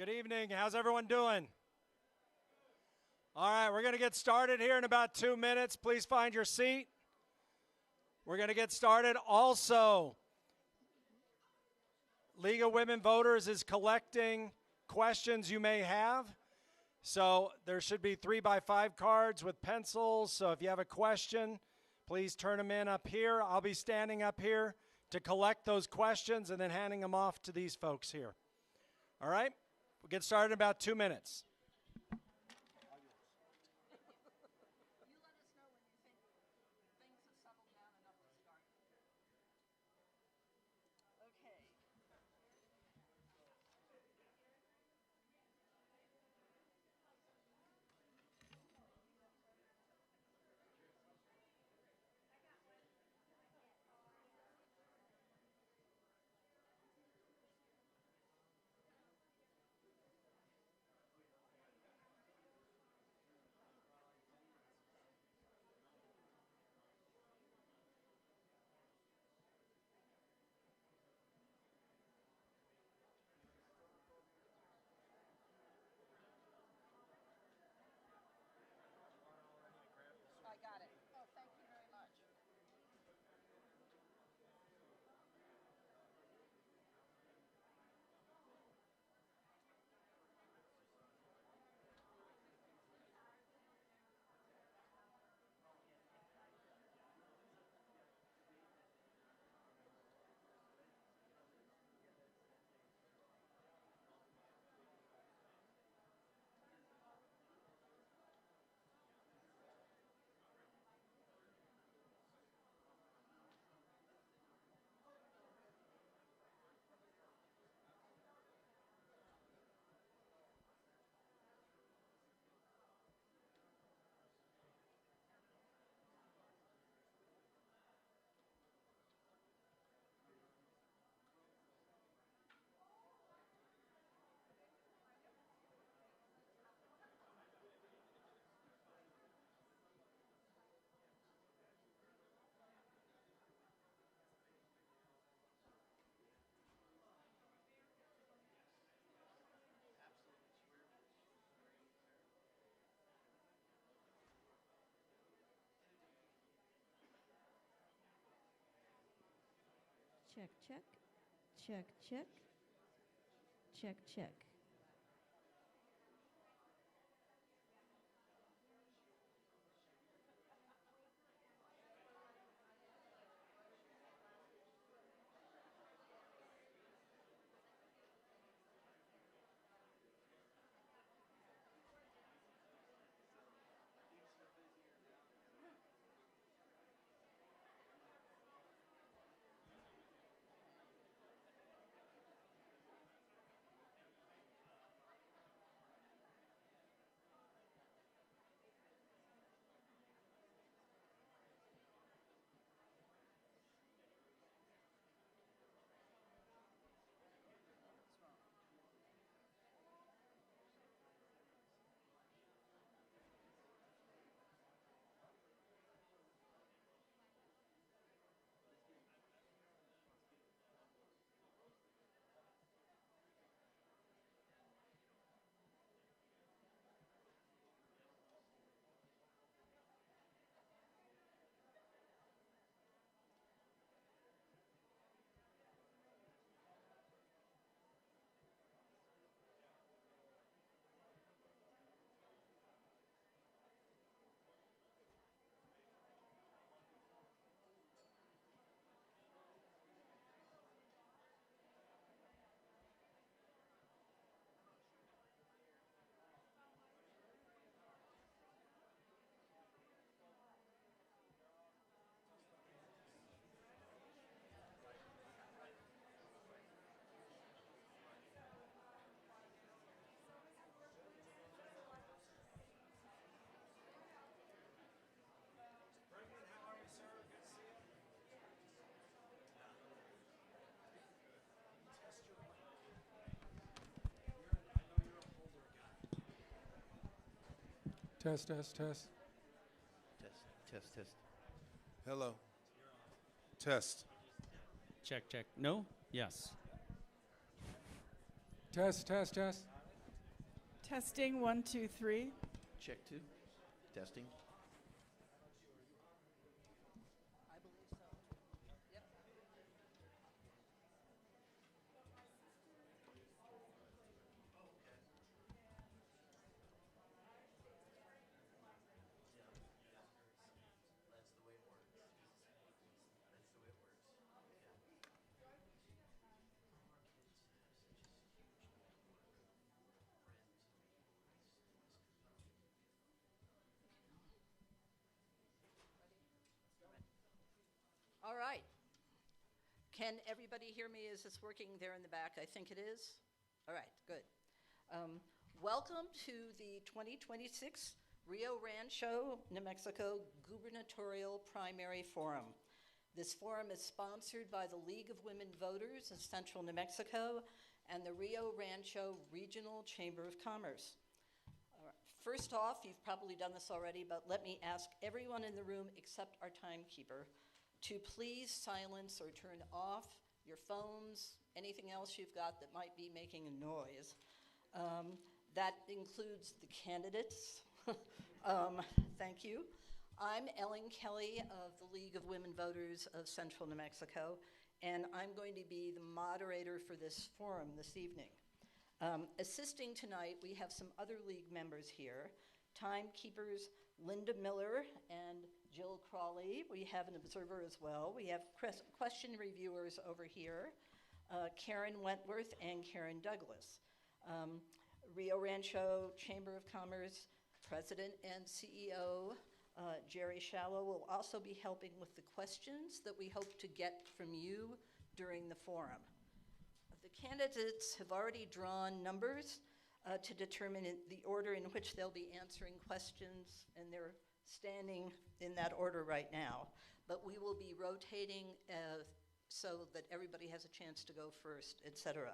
Good evening. How's everyone doing? All right, we're going to get started here in about 2 minutes. Please find your seat. We're going to get started. Also, League of Women Voters is collecting questions you may have. So there should be 3x5 cards with pencils. So if you have a question, please turn them in up here. I'll be standing up here to collect those questions and then handing them off to these folks here. All right? We'll get started in about 2 minutes. Check, check, check, check, check, check. Test, test, test. Test. Hello. Test. Check, check. No? Yes. Test, test, test. Testing 1, 2, 3. Check 2. Testing. All right. Can everybody hear me? Is this working there in the back? I think it is. All right, good. Welcome to the 2026 Rio Rancho, New Mexico Gubernatorial Primary Forum. This forum is sponsored by the League of Women Voters of Central New Mexico and the Rio Rancho Regional Chamber of Commerce. First off, you've probably done this already, but let me ask everyone in the room except our timekeeper to please silence or turn off your phones, anything else you've got that might be making a noise. That includes the candidates. Thank you. I'm Ellen Kelly of the League of Women Voters of Central New Mexico, and I'm going to be the moderator for this forum this evening. Assisting tonight, we have some other league members here, timekeepers Linda Miller and Jill Crawley. We have an observer as well. We have question reviewers over here, Karen Wentworth and Karen Douglas. Rio Rancho Chamber of Commerce President and CEO Jerry Shallow will also be helping with the questions that we hope to get from you during the forum. The candidates have already drawn numbers to determine the order in which they'll be answering questions, and they're standing in that order right now. But we will be rotating so that everybody has a chance to go first, etc.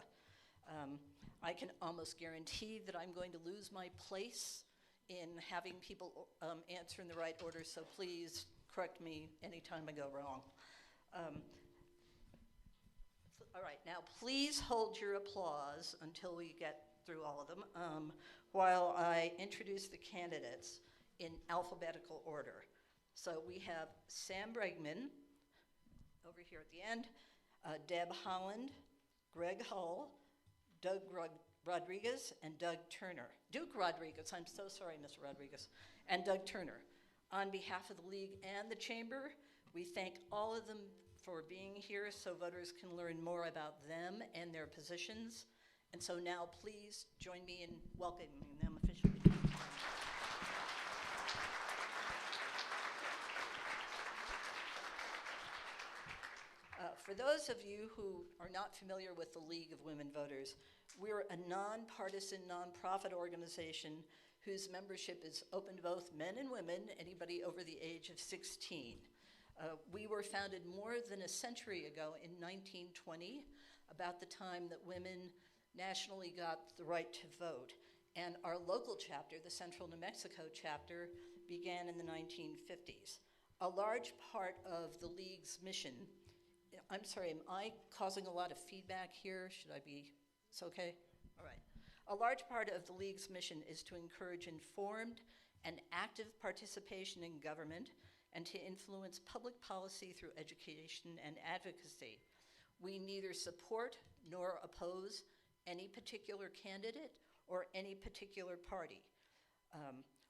I can almost guarantee that I'm going to lose my place in having people answer in the right order, so please correct me anytime I go wrong. All right, now please hold your applause until we get through all of them while I introduce the candidates in alphabetical order. So we have Sam Bregman over here at the end, Deb Holland, Greg Hull, Doug Rodriguez, and Doug Turner. Duke Rodriguez, I'm so sorry, Mr. Rodriguez, and Doug Turner. On behalf of the League and the Chamber, we thank all of them for being here so voters can learn more about them and their positions. And so now please join me in welcoming them officially. For those of you who are not familiar with the League of Women Voters, we're a nonpartisan nonprofit organization whose membership is open to both men and women, anybody over the age of 16. We were founded more than a century ago in 1920, about the time that women nationally got the right to vote. And our local chapter, the Central New Mexico chapter, began in the 1950s. A large part of the League's mission, I'm sorry, am I causing a lot of feedback here? Should I be, it's okay? All right. A large part of the League's mission is to encourage informed and active participation in government and to influence public policy through education and advocacy. We neither support nor oppose any particular candidate or any particular party.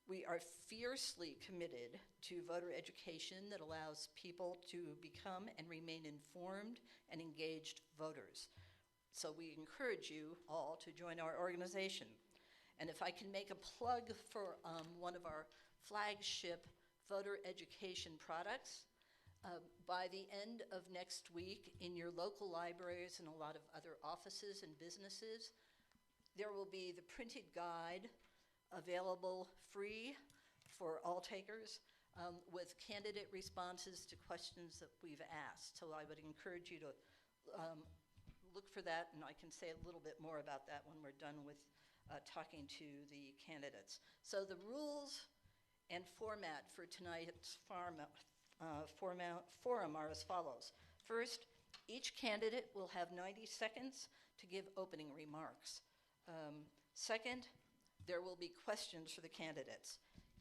We are fiercely committed to voter education that allows people to become and remain informed and engaged voters. So we encourage you all to join our organization. And if I can make a plug for one of our flagship voter education products, by the end of next week in your local libraries and a lot of other offices and businesses, there will be the printed guide available free for all takers with candidate responses to questions that we've asked. So I would encourage you to look for that, and I can say a little bit more about that when we're done with talking to the candidates. So the rules and format for tonight's forum are as follows. First, each candidate will have 90 seconds to give opening remarks. Second, there will be questions for the candidates.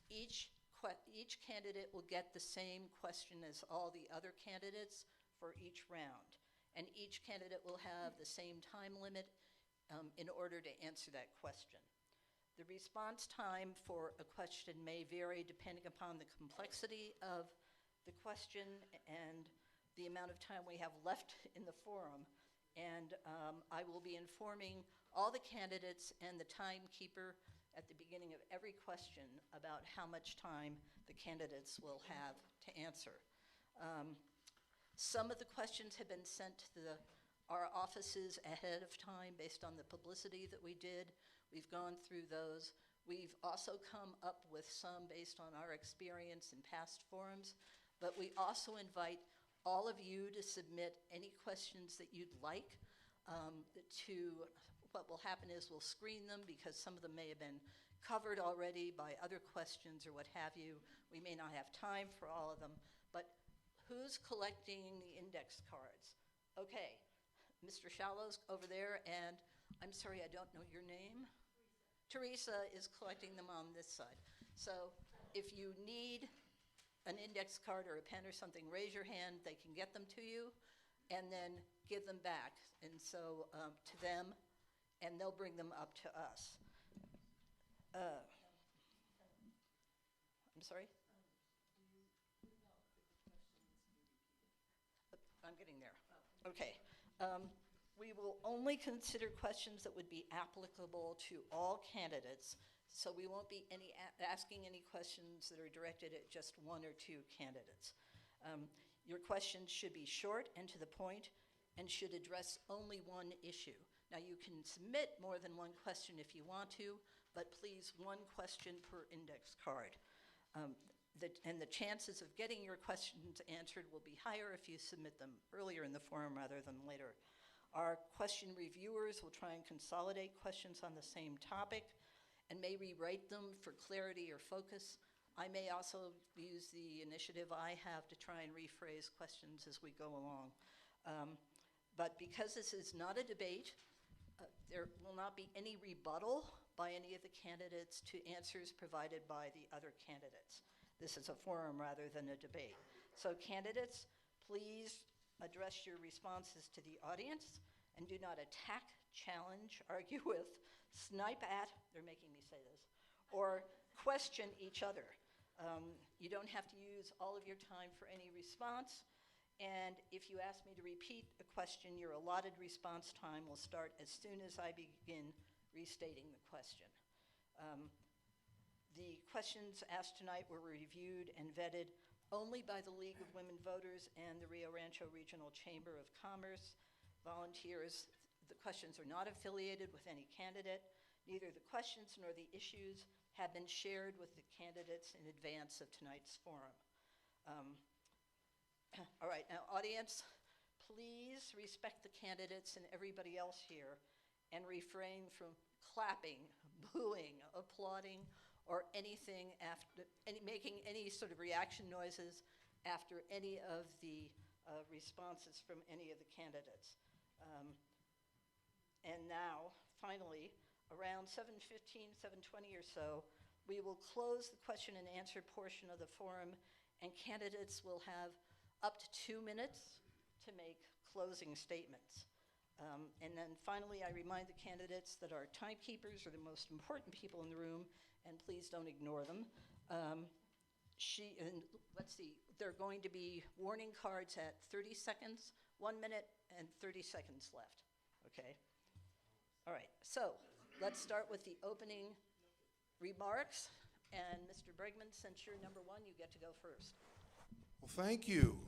Each candidate will get the same question as all the other candidates for each round. And each candidate will have the same time limit in order to answer that question. The response time for a question may vary depending upon the complexity of the question and the amount of time we have left in the forum. And I will be informing all the candidates and the timekeeper at the beginning of every question about how much time the candidates will have to answer. Some of the questions have been sent to our offices ahead of time based on the publicity that we did. We've gone through those. We've also come up with some based on our experience in past forums, but we also invite all of you to submit any questions that you'd like. What will happen is we'll screen them because some of them may have been covered already by other questions or what have you. We may not have time for all of them, but who's collecting the index cards? Okay, Mr. Shallow's over there, and I'm sorry, I don't know your name. Teresa is collecting them on this side. So if you need an index card or a pen or something, raise your hand, they can get them to you, and then give them back, and so to them, and they'll bring them up to us. I'm sorry? I'm getting there. Okay. We will only consider questions that would be applicable to all candidates, so we won't be asking any questions that are directed at just one or two candidates. Your questions should be short and to the point and should address only one issue. Now, you can submit more than one question if you want to, but please, one question per index card. And the chances of getting your questions answered will be higher if you submit them earlier in the forum rather than later. Our question reviewers will try and consolidate questions on the same topic and may rewrite them for clarity or focus. I may also use the initiative I have to try and rephrase questions as we go along. But because this is not a debate, there will not be any rebuttal by any of the candidates to answers provided by the other candidates. This is a forum rather than a debate. So candidates, please address your responses to the audience and do not attack, challenge, argue with, snipe at, they're making me say this, or question each other. You don't have to use all of your time for any response, and if you ask me to repeat a question, your allotted response time will start as soon as I begin restating the question. The questions asked tonight were reviewed and vetted only by the League of Women Voters and the Rio Rancho Regional Chamber of Commerce volunteers. The questions are not affiliated with any candidate. Neither the questions nor the issues have been shared with the candidates in advance of tonight's forum. All right, now audience, please respect the candidates and everybody else here and refrain from clapping, booing, applauding, or anything after, making any sort of reaction noises after any of the responses from any of the candidates. And now, finally, around 7:15, 7:20 or so, we will close the question and answer portion of the forum, and candidates will have up to 2 minutes to make closing statements. And then finally, I remind the candidates that our timekeepers are the most important people in the room, and please don't ignore them. Let's see, there are going to be warning cards at 30 seconds, 1 minute, and 30 seconds left, okay? All right, so let's start with the opening remarks. And Mr. Bregman, since you're number one, you get to go first. Well, thank you.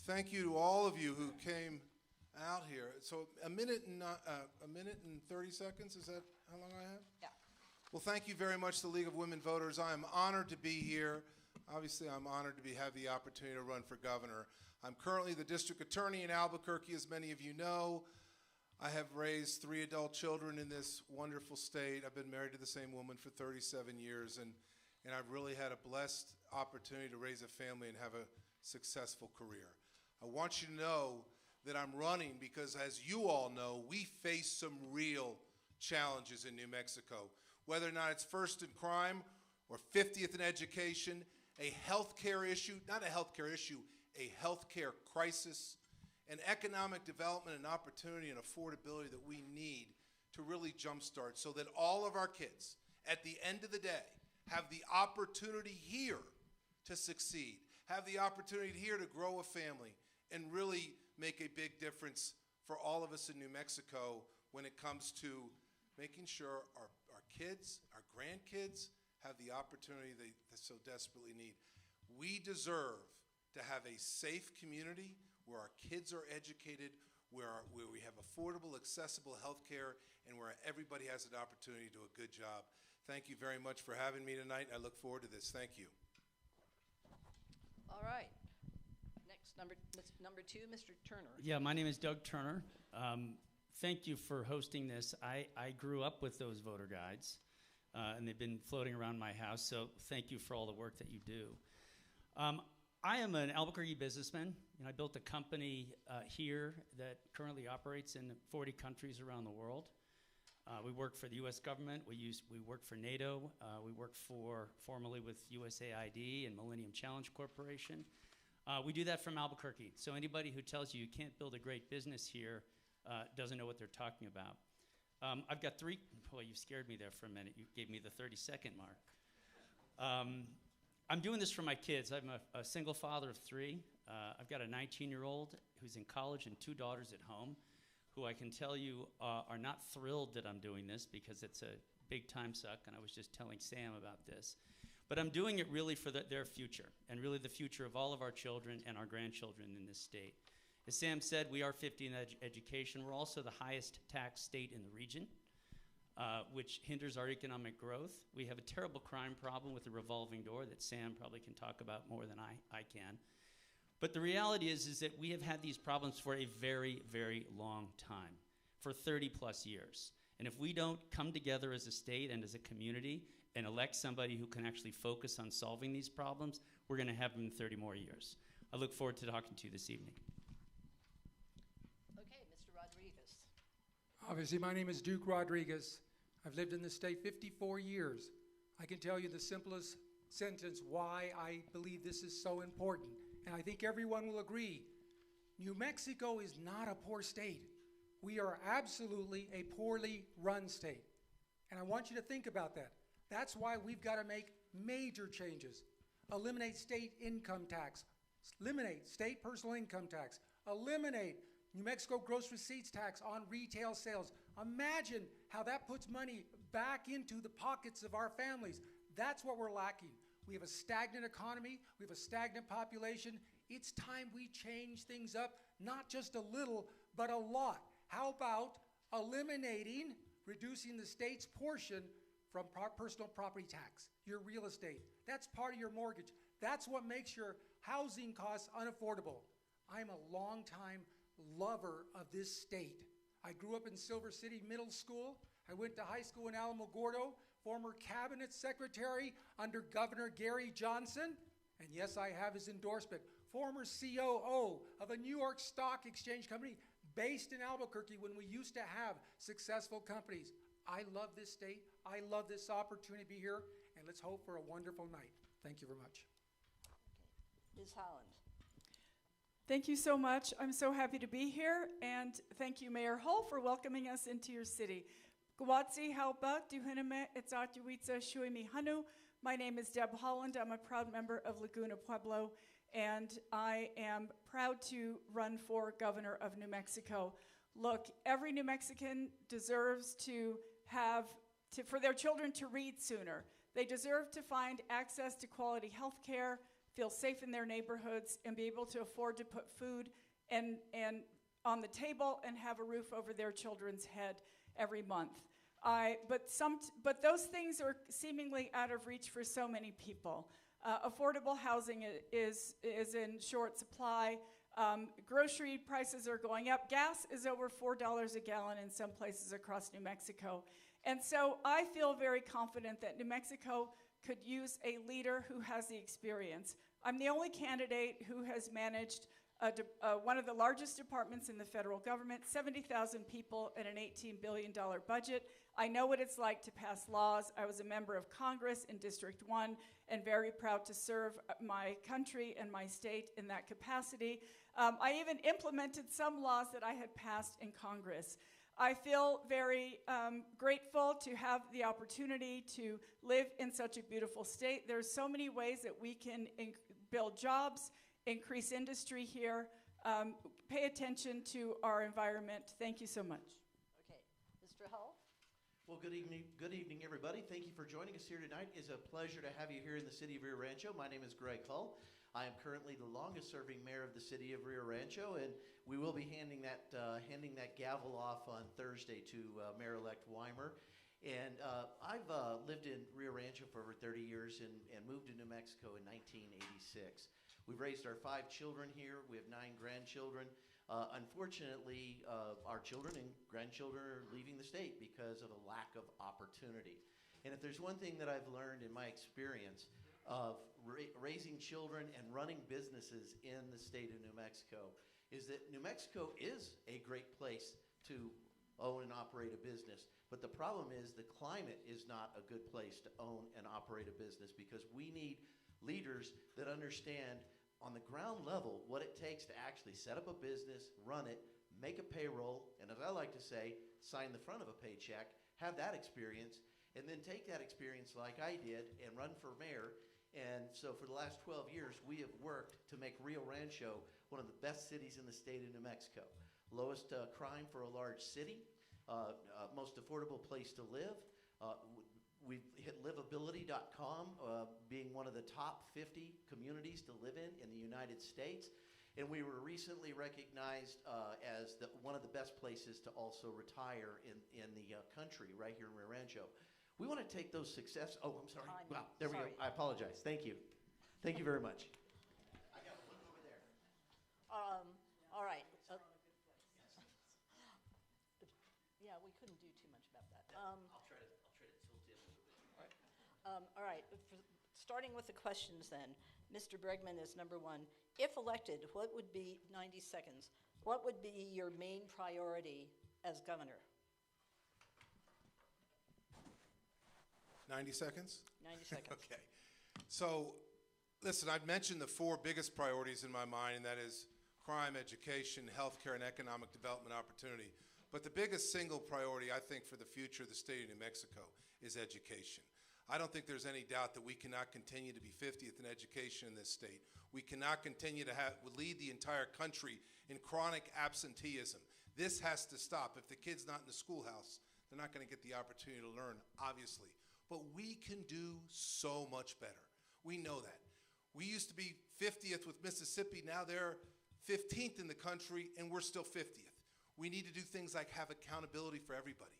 Thank you to all of you who came out here. So a minute and 30 seconds, is that how long I have? Yeah. Well, thank you very much, the League of Women Voters. I am honored to be here. Obviously, I'm honored to have the opportunity to run for governor. I'm currently the district attorney in Albuquerque, as many of you know. I have raised 3 adult children in this wonderful state. I've been married to the same woman for 37 years, and I've really had a blessed opportunity to raise a family and have a successful career. I want you to know that I'm running because, as you all know, we face some real challenges in New Mexico. whether or not it's first in crime or 50th in education, a healthcare issue, not a healthcare issue, a healthcare crisis, and economic development and opportunity and affordability that we need to really jumpstart so that all of our kids, at the end of the day, have the opportunity here to succeed, have the opportunity here to grow a family, and really make a big difference for all of us in New Mexico when it comes to making sure our kids, our grandkids, have the opportunity they so desperately need. We deserve to have a safe community where our kids are educated, where we have affordable, accessible health care, and where everybody has an opportunity to do a good job. Thank you very much for having me tonight. I look forward to this. Thank you. All right. Next, number two, Mr. Turner. Yeah, my name is Doug Turner. Thank you for hosting this. I grew up with those voter guides, and they've been floating around my house, so thank you for all the work that you do. I am an Albuquerque businessman, and I built a company here that currently operates in 40 countries around the world. We work for the U.S. government. We work for NATO. We work formerly with USAID and Millennium Challenge Corporation. We do that from Albuquerque. So anybody who tells you you can't build a great business here doesn't know what they're talking about. I've got three. Boy, you scared me there for a minute. You gave me the 30-second mark. I'm doing this for my kids. I'm a single father of three. I've got a 19-year-old who's in college and two daughters at home, who I can tell you are not thrilled that I'm doing this because it's a big time suck, and I was just telling Sam about this. But I'm doing it really for their future, and really the future of all of our children and our grandchildren in this state. As Sam said, we are 50 in education. We're also the highest tax state in the region, which hinders our economic growth. We have a terrible crime problem with the revolving door that Sam probably can talk about more than I can. But the reality is that we have had these problems for a very, very long time, for 30 plus years. And if we don't come together as a state and as a community and elect somebody who can actually focus on solving these problems, we're going to have them in 30 more years. I look forward to talking to you this evening. Okay, Mr. Rodriguez. Obviously, my name is Duke Rodriguez. I've lived in this state 54 years. I can tell you the simplest sentence why I believe this is so important. And I think everyone will agree. New Mexico is not a poor state. We are absolutely a poorly run state. And I want you to think about that. That's why we've got to make major changes. Eliminate state income tax. Eliminate state personal income tax. Eliminate New Mexico gross receipts tax on retail sales. Imagine how that puts money back into the pockets of our families. That's what we're lacking. We have a stagnant economy. We have a stagnant population. It's time we change things up, not just a little, but a lot. How about eliminating, reducing the state's portion from personal property tax, your real estate? That's part of your mortgage. That's what makes your housing costs unaffordable. I'm a longtime lover of this state. I grew up in Silver City Middle School. I went to high school in Alamogordo, former cabinet secretary under Governor Gary Johnson, and yes, I have his endorsement, former COO of a New York Stock Exchange company based in Albuquerque when we used to have successful companies. I love this state. I love this opportunity to be here, and let's hope for a wonderful night. Thank you very much. Ms. Holland. Thank you so much. I'm so happy to be here, and thank you, Mayor Hull, for welcoming us into your city. Gwatsi Halpa, Duhiname, Etzatuitza, Shuimi Hanu. My name is Deb Holland. I'm a proud member of Laguna Pueblo, and I am proud to run for governor of New Mexico. Look, every New Mexican deserves to for their children to read sooner. They deserve to find access to quality health care, feel safe in their neighborhoods, and be able to afford to put food and on the table and have a roof over their children's head every month. But those things are seemingly out of reach for so many people. Affordable housing is in short supply. Grocery prices are going up. Gas is over $4 a gallon in some places across New Mexico. And so I feel very confident that New Mexico could use a leader who has the experience. I'm the only candidate who has managed one of the largest departments in the federal government, 70,000 people and an $18 billion budget. I know what it's like to pass laws. I was a member of Congress in District 1 and very proud to serve my country and my state in that capacity. I even implemented some laws that I had passed in Congress. I feel very grateful to have the opportunity to live in such a beautiful state. There's so many ways that we can build jobs, increase industry here, pay attention to our environment. Thank you so much. Okay, Mr. Hull? Well, good evening, everybody. Thank you for joining us here tonight. It's a pleasure to have you here in the city of Rio Rancho. My name is Greg Hull. I am currently the longest-serving mayor of the city of Rio Rancho, and we will be handing that gavel off on Thursday to Mayor-elect Weimer. And I've lived in Rio Rancho for over 30 years and moved to New Mexico in 1986. We've raised our 5 children here. We have 9 grandchildren. Unfortunately, our children and grandchildren are leaving the state because of a lack of opportunity. And if there's one thing that I've learned in my experience of raising children and running businesses in the state of New Mexico is that New Mexico is a great place to own and operate a business. But the problem is the climate is not a good place to own and operate a business because we need leaders that understand on the ground level what it takes to actually set up a business, run it, make a payroll, and as I like to say, sign the front of a paycheck, have that experience, and then take that experience like I did and run for mayor. And so for the last 12 years, we have worked to make Rio Rancho one of the best cities in the state of New Mexico. Lowest crime for a large city, most affordable place to live. We've hit livability.com, being one of the top 50 communities to live in the United States. And we were recently recognized as one of the best places to also retire in the country, right here in Rio Rancho. We want to take those success. Oh, I'm sorry. Wow, there we go. I apologize. Thank you. Thank you very much. I got one over there. All right. Yeah, we couldn't do too much about that. I'll try to tilt it a little bit. All right. Starting with the questions then. Mr. Bregman is number 1. If elected, what would be 90 seconds? What would be your main priority as governor? 90 seconds? 90 seconds. Okay. So, listen, I've mentioned the 4 biggest priorities in my mind, and that is crime, education, healthcare, and economic development opportunity. But the biggest single priority, I think, for the future of the state of New Mexico is education. I don't think there's any doubt that we cannot continue to be 50th in education in this state. We cannot continue to lead the entire country in chronic absenteeism. This has to stop. If the kid's not in the schoolhouse, they're not going to get the opportunity to learn, obviously. But we can do so much better. We know that. We used to be 50th with Mississippi. Now they're 15th in the country, and we're still 50th. We need to do things like have accountability for everybody.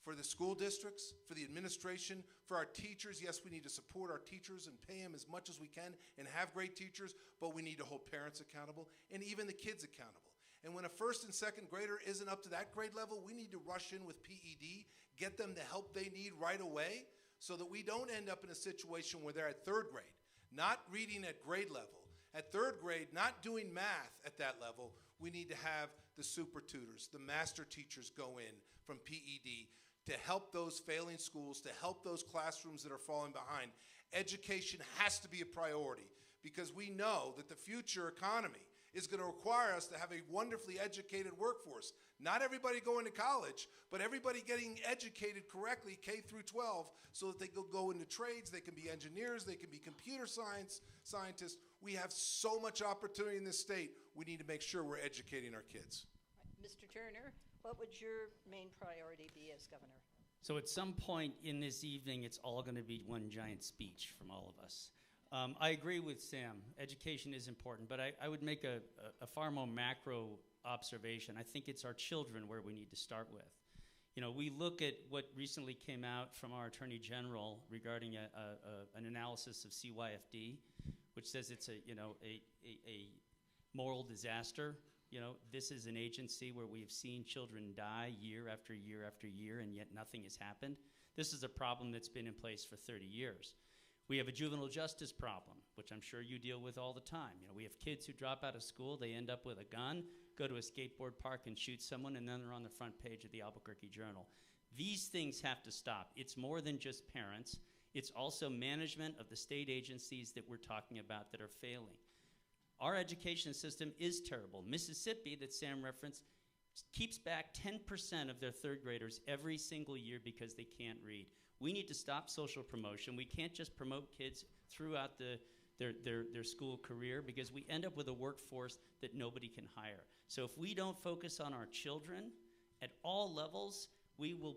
For the school districts, for the administration, for our teachers. Yes, we need to support our teachers and pay them as much as we can and have great teachers, but we need to hold parents accountable and even the kids accountable. And when a first and second grader isn't up to that grade level, we need to rush in with PED, get them the help they need right away so that we don't end up in a situation where they're at 3rd grade, not reading at grade level. At 3rd grade, not doing math at that level. We need to have the super tutors, the master teachers go in from PED to help those failing schools, to help those classrooms that are falling behind. Education has to be a priority because we know that the future economy is going to require us to have a wonderfully educated workforce. Not everybody going to college, but everybody getting educated correctly, K through 12, so that they can go into trades, they can be engineers, they can be computer science scientists. We have so much opportunity in this state. We need to make sure we're educating our kids. Mr. Turner, what would your main priority be as governor? So at some point in this evening, it's all going to be one giant speech from all of us. I agree with Sam. Education is important, but I would make a far more macro observation. I think it's our children where we need to start with. You know, we look at what recently came out from our Attorney General regarding an analysis of CYFD, which says it's a moral disaster. You know, this is an agency where we have seen children die year after year after year, and yet nothing has happened. This is a problem that's been in place for 30 years. We have a juvenile justice problem, which I'm sure you deal with all the time. You know, we have kids who drop out of school, they end up with a gun, go to a skateboard park and shoot someone, and then they're on the front page of the Albuquerque Journal. These things have to stop. It's more than just parents. It's also management of the state agencies that we're talking about that are failing. Our education system is terrible. Mississippi, that Sam referenced, keeps back 10% of their third graders every single year because they can't read. We need to stop social promotion. We can't just promote kids throughout their school career because we end up with a workforce that nobody can hire. So if we don't focus on our children at all levels, we will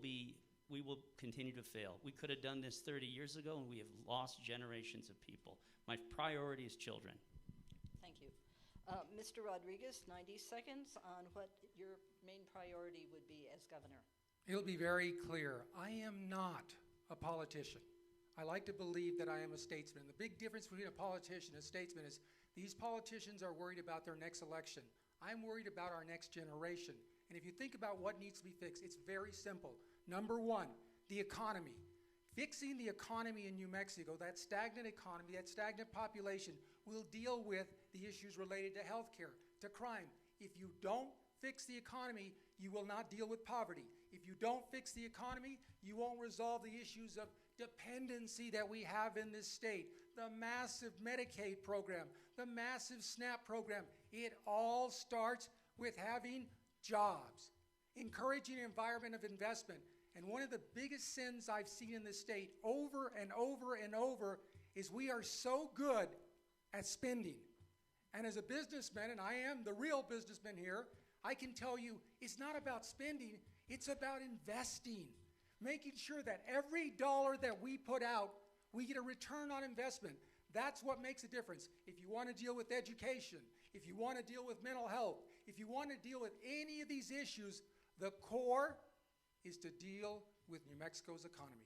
continue to fail. We could have done this 30 years ago, and we have lost generations of people. My priority is children. Thank you. Mr. Rodriguez, 90 seconds on what your main priority would be as governor. It'll be very clear. I am not a politician. I like to believe that I am a statesman. The big difference between a politician and a statesman is these politicians are worried about their next election. I'm worried about our next generation. And if you think about what needs to be fixed, it's very simple. Number one, the economy. Fixing the economy in New Mexico, that stagnant economy, that stagnant population, will deal with the issues related to health care, to crime. If you don't fix the economy, you will not deal with poverty. If you don't fix the economy, you won't resolve the issues of dependency that we have in this state. The massive Medicaid program, the massive SNAP program, it all starts with having jobs, encouraging an environment of investment. And one of the biggest sins I've seen in this state over and over and over is we are so good at spending. And as a businessman, and I am the real businessman here, I can tell you it's not about spending, it's about investing. Making sure that every dollar that we put out, we get a return on investment. That's what makes a difference. If you want to deal with education, if you want to deal with mental health, if you want to deal with any of these issues, the core is to deal with New Mexico's economy.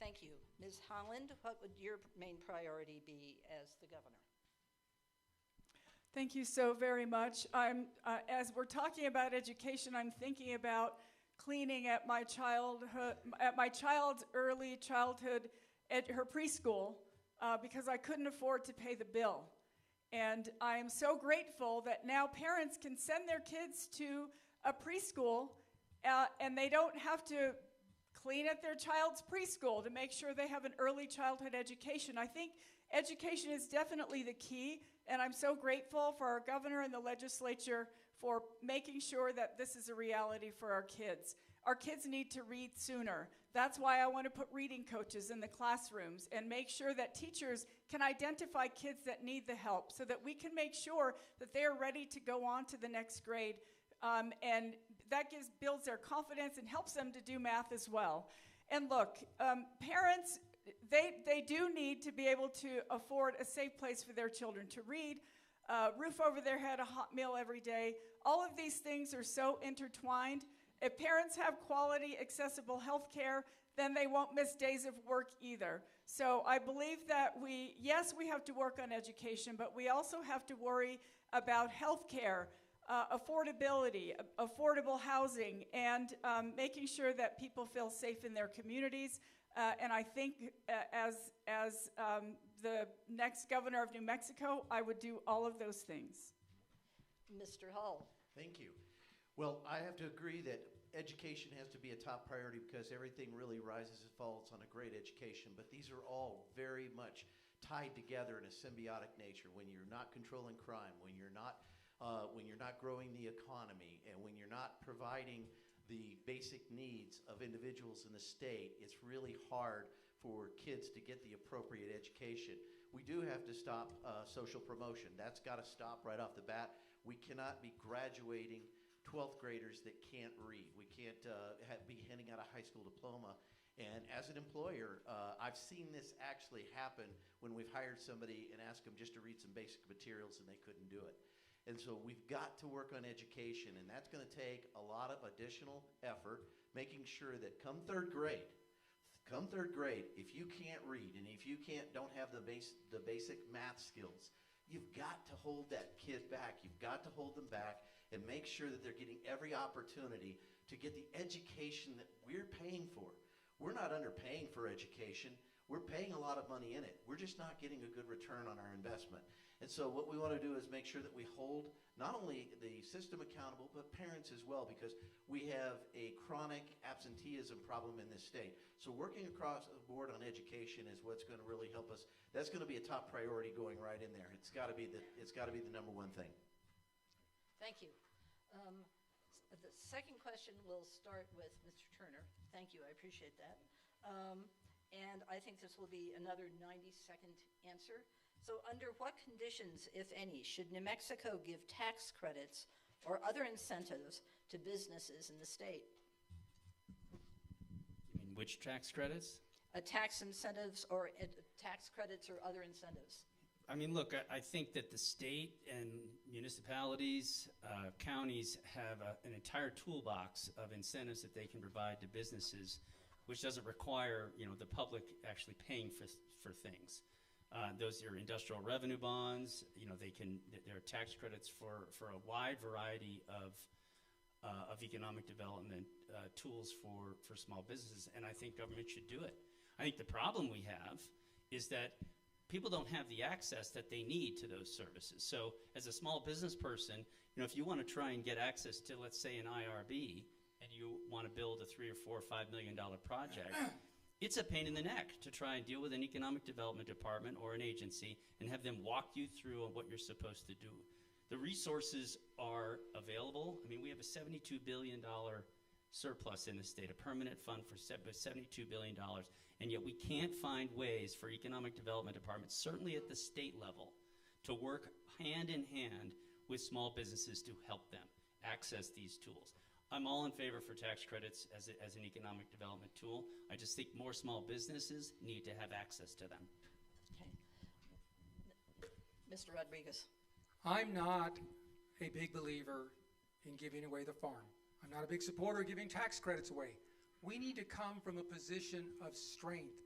Thank you. Ms. Holland, what would your main priority be as the governor? Thank you so very much. As we're talking about education, I'm thinking about cleaning at my child's early childhood at her preschool because I couldn't afford to pay the bill. And I am so grateful that now parents can send their kids to a preschool and they don't have to clean at their child's preschool to make sure they have an early childhood education. I think education is definitely the key, and I'm so grateful for our governor and the legislature for making sure that this is a reality for our kids. Our kids need to read sooner. That's why I want to put reading coaches in the classrooms and make sure that teachers can identify kids that need the help so that we can make sure that they are ready to go on to the next grade. And that builds their confidence and helps them to do math as well. And look, parents, they do need to be able to afford a safe place for their children to read, roof over their head, a hot meal every day. All of these things are so intertwined. If parents have quality, accessible health care, then they won't miss days of work either. So I believe that we have to work on education, but we also have to worry about health care, affordability, affordable housing, and making sure that people feel safe in their communities. And I think as the next governor of New Mexico, I would do all of those things. Mr. Hull. Thank you. Well, I have to agree that education has to be a top priority because everything really rises and falls on a great education. But these are all very much tied together in a symbiotic nature. When you're not controlling crime, when you're not growing the economy, and when you're not providing the basic needs of individuals in the state, it's really hard for kids to get the appropriate education. We do have to stop social promotion. That's got to stop right off the bat. We cannot be graduating 12th graders that can't read. We can't be handing out a high school diploma. And as an employer, I've seen this actually happen when we've hired somebody and asked them just to read some basic materials and they couldn't do it. And so we've got to work on education, and that's going to take a lot of additional effort, making sure that come third grade, if you can't read and if you don't have the basic math skills, you've got to hold that kid back. You've got to hold them back and make sure that they're getting every opportunity to get the education that we're paying for. We're not underpaying for education. we're paying a lot of money in it. We're just not getting a good return on our investment. And so what we want to do is make sure that we hold not only the system accountable, but parents as well, because we have a chronic absenteeism problem in this state. So working across the board on education is what's going to really help us. That's going to be a top priority going right in there. It's got to be the number one thing. Thank you. The second question will start with Mr. Turner. Thank you, I appreciate that. And I think this will be another 90-second answer. So under what conditions, if any, should New Mexico give tax credits or other incentives to businesses in the state? You mean which tax credits? Tax incentives or tax credits or other incentives? I mean, look, I think that the state and municipalities, counties have an entire toolbox of incentives that they can provide to businesses, which doesn't require, the public actually paying for things. Those are industrial revenue bonds. There are tax credits for a wide variety of economic development tools for small businesses, and I think government should do it. I think the problem we have is that people don't have the access that they need to those services. So as a small business person, if you want to try and get access to, let's say, an IRB, and you want to build a $3 or $4 or $5 million project, it's a pain in the neck to try and deal with an economic development department or an agency and have them walk you through on what you're supposed to do. The resources are available. I mean, we have a $72 billion surplus in the state, a permanent fund for $72 billion, and yet we can't find ways for economic development departments, certainly at the state level, to work hand in hand with small businesses to help them access these tools. I'm all in favor for tax credits as an economic development tool. I just think more small businesses need to have access to them. Okay. Mr. Rodriguez. I'm not a big believer in giving away the farm. I'm not a big supporter of giving tax credits away. We need to come from a position of strength.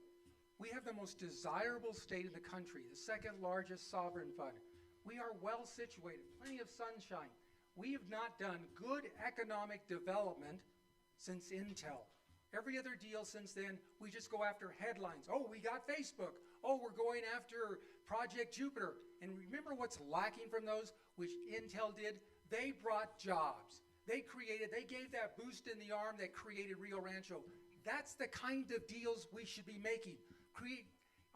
We have the most desirable state in the country, the second largest sovereign fund. We are well situated, plenty of sunshine. We have not done good economic development since Intel. Every other deal since then, we just go after headlines. Oh, we got Facebook. Oh, we're going after Project Jupiter. And remember what's lacking from those, which Intel did? They brought jobs. They gave that boost in the arm that created Rio Rancho. That's the kind of deals we should be making.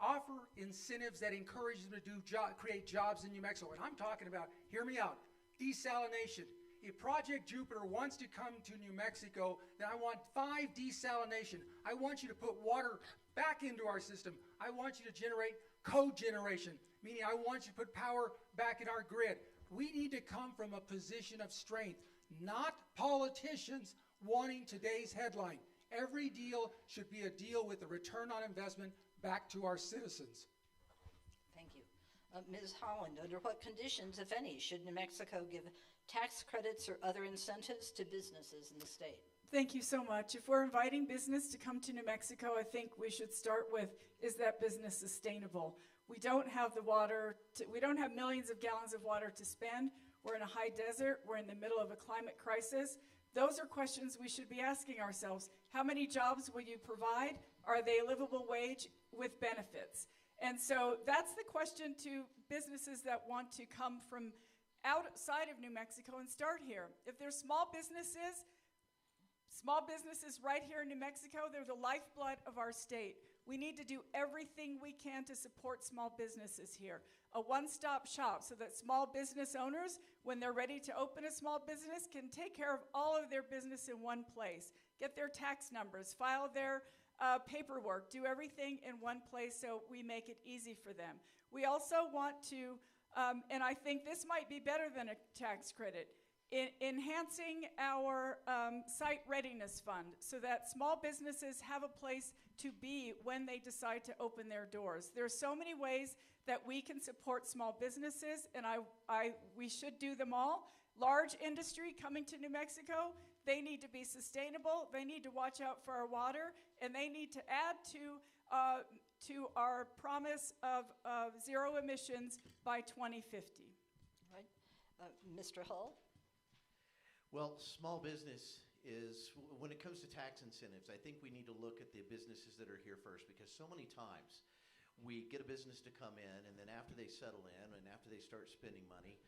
Offer incentives that encourage them to create jobs in New Mexico. And I'm talking about, hear me out, desalination. If Project Jupiter wants to come to New Mexico, then I want 5 desalination. I want you to put water back into our system. I want you to generate cogeneration, meaning I want you to put power back in our grid. We need to come from a position of strength, not politicians wanting today's headline. Every deal should be a deal with a return on investment back to our citizens. Thank you. Ms. Holland, under what conditions, if any, should New Mexico give tax credits or other incentives to businesses in the state? Thank you so much. If we're inviting business to come to New Mexico, I think we should start with, is that business sustainable? We don't have the water, we don't have millions of gallons of water to spend. We're in a high desert. We're in the middle of a climate crisis. Those are questions we should be asking ourselves. How many jobs will you provide? Are they a livable wage with benefits? And so that's the question to businesses that want to come from outside of New Mexico and start here. If there's small businesses right here in New Mexico, they're the lifeblood of our state. We need to do everything we can to support small businesses here. A one-stop shop so that small business owners, when they're ready to open a small business, can take care of all of their business in one place. Get their tax numbers, file their paperwork, do everything in one place so we make it easy for them. We also want to, and I think this might be better than a tax credit, enhancing our site readiness fund so that small businesses have a place to be when they decide to open their doors. There are so many ways that we can support small businesses, and we should do them all. Large industry coming to New Mexico, they need to be sustainable, they need to watch out for our water, and they need to add to our promise of zero emissions by 2050. Right. Mr. Hull? Well, small business is when it comes to tax incentives, I think we need to look at the businesses that are here first, because so many times we get a business to come in, and then after they settle in and after they start spending money,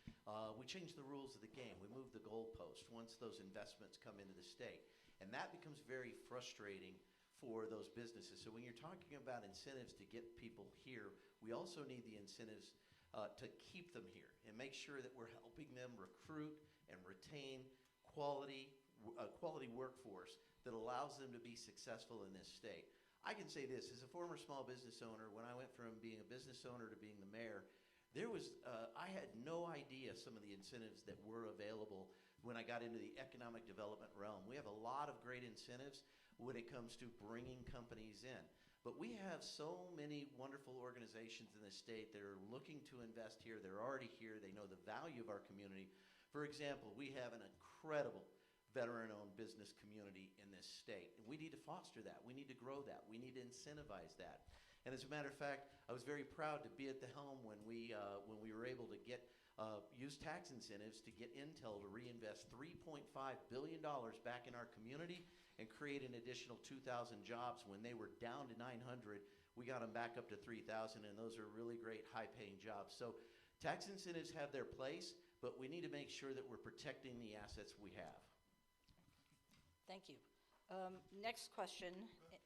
we change the rules of the game. We move the goalpost once those investments come into the state. And that becomes very frustrating for those businesses. So when you're talking about incentives to get people here, we also need the incentives to keep them here and make sure that we're helping them recruit and retain quality workforce that allows them to be successful in this state. I can say this, as a former small business owner, when I went from being a business owner to being the mayor, I had no idea some of the incentives that were available when I got into the economic development realm. We have a lot of great incentives when it comes to bringing companies in. But we have so many wonderful organizations in the state that are looking to invest here. They're already here. They know the value of our community. For example, we have an incredible veteran-owned business community in this state. And we need to foster that. We need to grow that. We need to incentivize that. And as a matter of fact, I was very proud to be at the helm when we were able to use tax incentives to get Intel to reinvest $3.5 billion back in our community and create an additional 2,000 jobs. When they were down to 900, we got them back up to 3,000, and those are really great, high-paying jobs. So tax incentives have their place, but we need to make sure that we're protecting the assets we have. Thank you. Next question,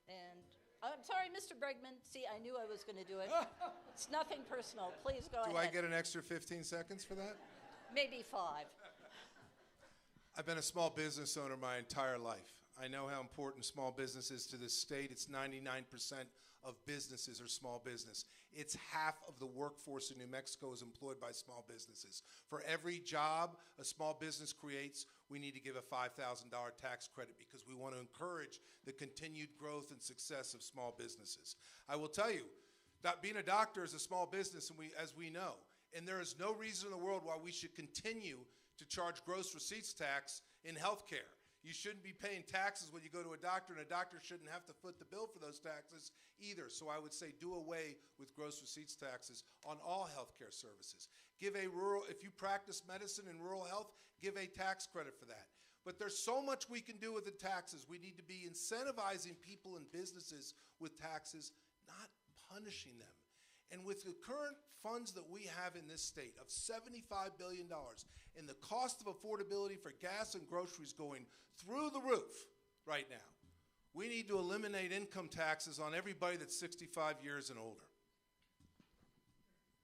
and I'm sorry, Mr. Bregman. See, I knew I was going to do it. It's nothing personal. Please go ahead. Do I get an extra 15 seconds for that? Maybe 5. I've been a small business owner my entire life. I know how important small business is to this state. It's 99% of businesses are small business. It's half of the workforce in New Mexico is employed by small businesses. For every job a small business creates, we need to give a $5,000 tax credit because we want to encourage the continued growth and success of small businesses. I will tell you, that being a doctor is a small business, and as we know, and there is no reason in the world why we should continue to charge gross receipts tax in healthcare. You shouldn't be paying taxes when you go to a doctor, and a doctor shouldn't have to foot the bill for those taxes either. So I would say do away with gross receipts taxes on all healthcare services. If you practice medicine in rural health, give a tax credit for that. But there's so much we can do with the taxes. We need to be incentivizing people and businesses with taxes, not punishing them. And with the current funds that we have in this state of $75 billion and the cost of affordability for gas and groceries going through the roof right now, we need to eliminate income taxes on everybody that's 65 years and older.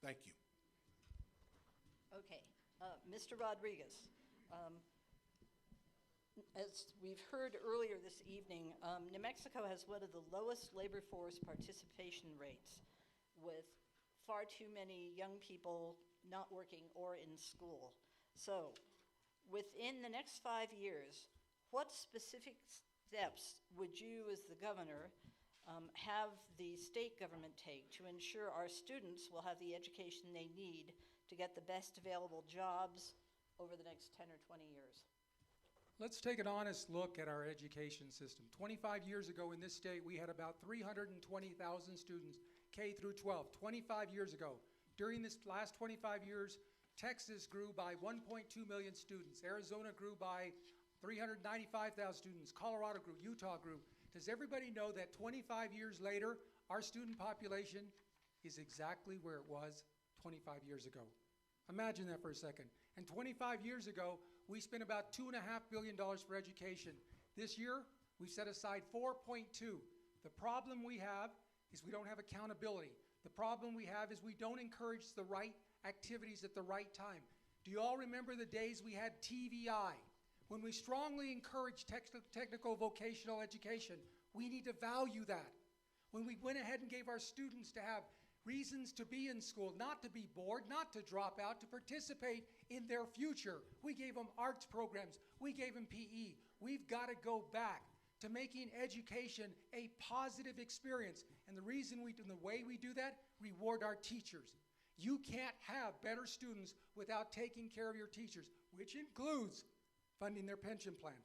Thank you. Okay. Mr. Rodriguez, as we've heard earlier this evening, New Mexico has one of the lowest labor force participation rates, with far too many young people not working or in school. So, within the next 5 years, what specific steps would you, as the governor, have the state government take to ensure our students will have the education they need to get the best available jobs over the next 10 or 20 years? Let's take an honest look at our education system. 25 years ago in this state, we had about 320,000 students, K through 12, 25 years ago. During this last 25 years, Texas grew by 1.2 million students. Arizona grew by 395,000 students. Colorado grew. Utah grew. Does everybody know that 25 years later, our student population is exactly where it was 25 years ago? Imagine that for a second. And 25 years ago, we spent about $2.5 billion for education. This year, we've set aside 4.2. The problem we have is we don't have accountability. The problem we have is we don't encourage the right activities at the right time. Do you all remember the days we had TVI? When we strongly encourage technical vocational education, we need to value that. When we went ahead and gave our students to have reasons to be in school, not to be bored, not to drop out, to participate in their future. We gave them arts programs. We gave them PE. We've got to go back to making education a positive experience. And the reason the way we do that, reward our teachers. You can't have better students without taking care of your teachers, which includes funding their pension plan.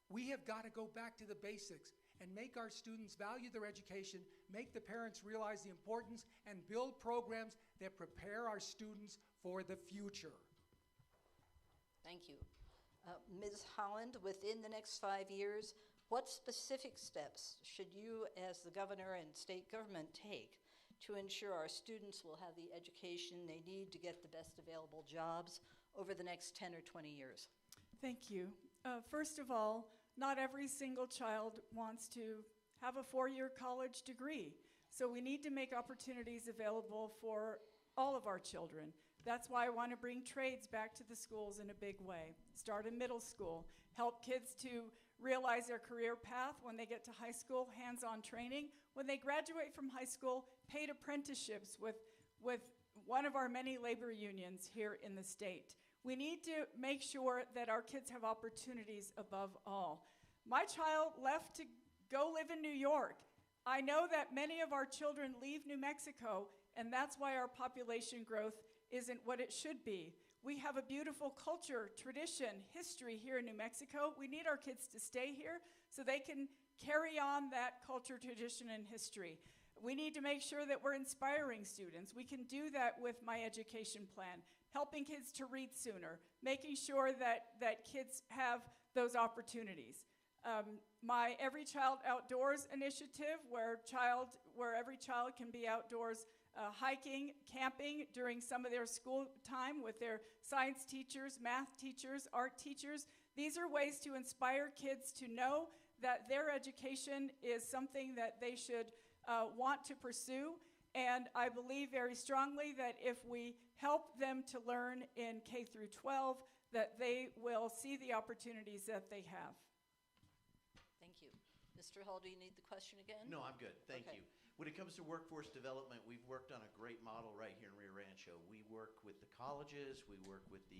We have got to go back to the basics and make our students value their education, make the parents realize the importance, and build programs that prepare our students for the future. Thank you. Ms. Holland, within the next 5 years, what specific steps should you as the governor and state government take to ensure our students will have the education they need to get the best available jobs over the next 10 or 20 years? Thank you. First of all, not every single child wants to have a 4-year college degree. So we need to make opportunities available for all of our children. That's why I want to bring trades back to the schools in a big way. Start in middle school, help kids to realize their career path when they get to high school, hands-on training. When they graduate from high school, paid apprenticeships with one of our many labor unions here in the state. We need to make sure that our kids have opportunities above all. My child left to go live in New York. I know that many of our children leave New Mexico, and that's why our population growth isn't what it should be. We have a beautiful culture, tradition, history here in New Mexico. We need our kids to stay here so they can carry on that culture, tradition, and history. We need to make sure that we're inspiring students. We can do that with My Education Plan, helping kids to read sooner, making sure that kids have those opportunities. My Every Child Outdoors initiative, where every child can be outdoors hiking, camping during some of their school time with their science teachers, math teachers, art teachers. These are ways to inspire kids to know that their education is something that they should want to pursue. And I believe very strongly that if we help them to learn in K through 12, that they will see the opportunities that they have. Thank you. Mr. Hall, do you need the question again? No, I'm good. Thank Okay. you. When it comes to workforce development, we've worked on a great model right here in Rio Rancho. We work with the colleges, we work with the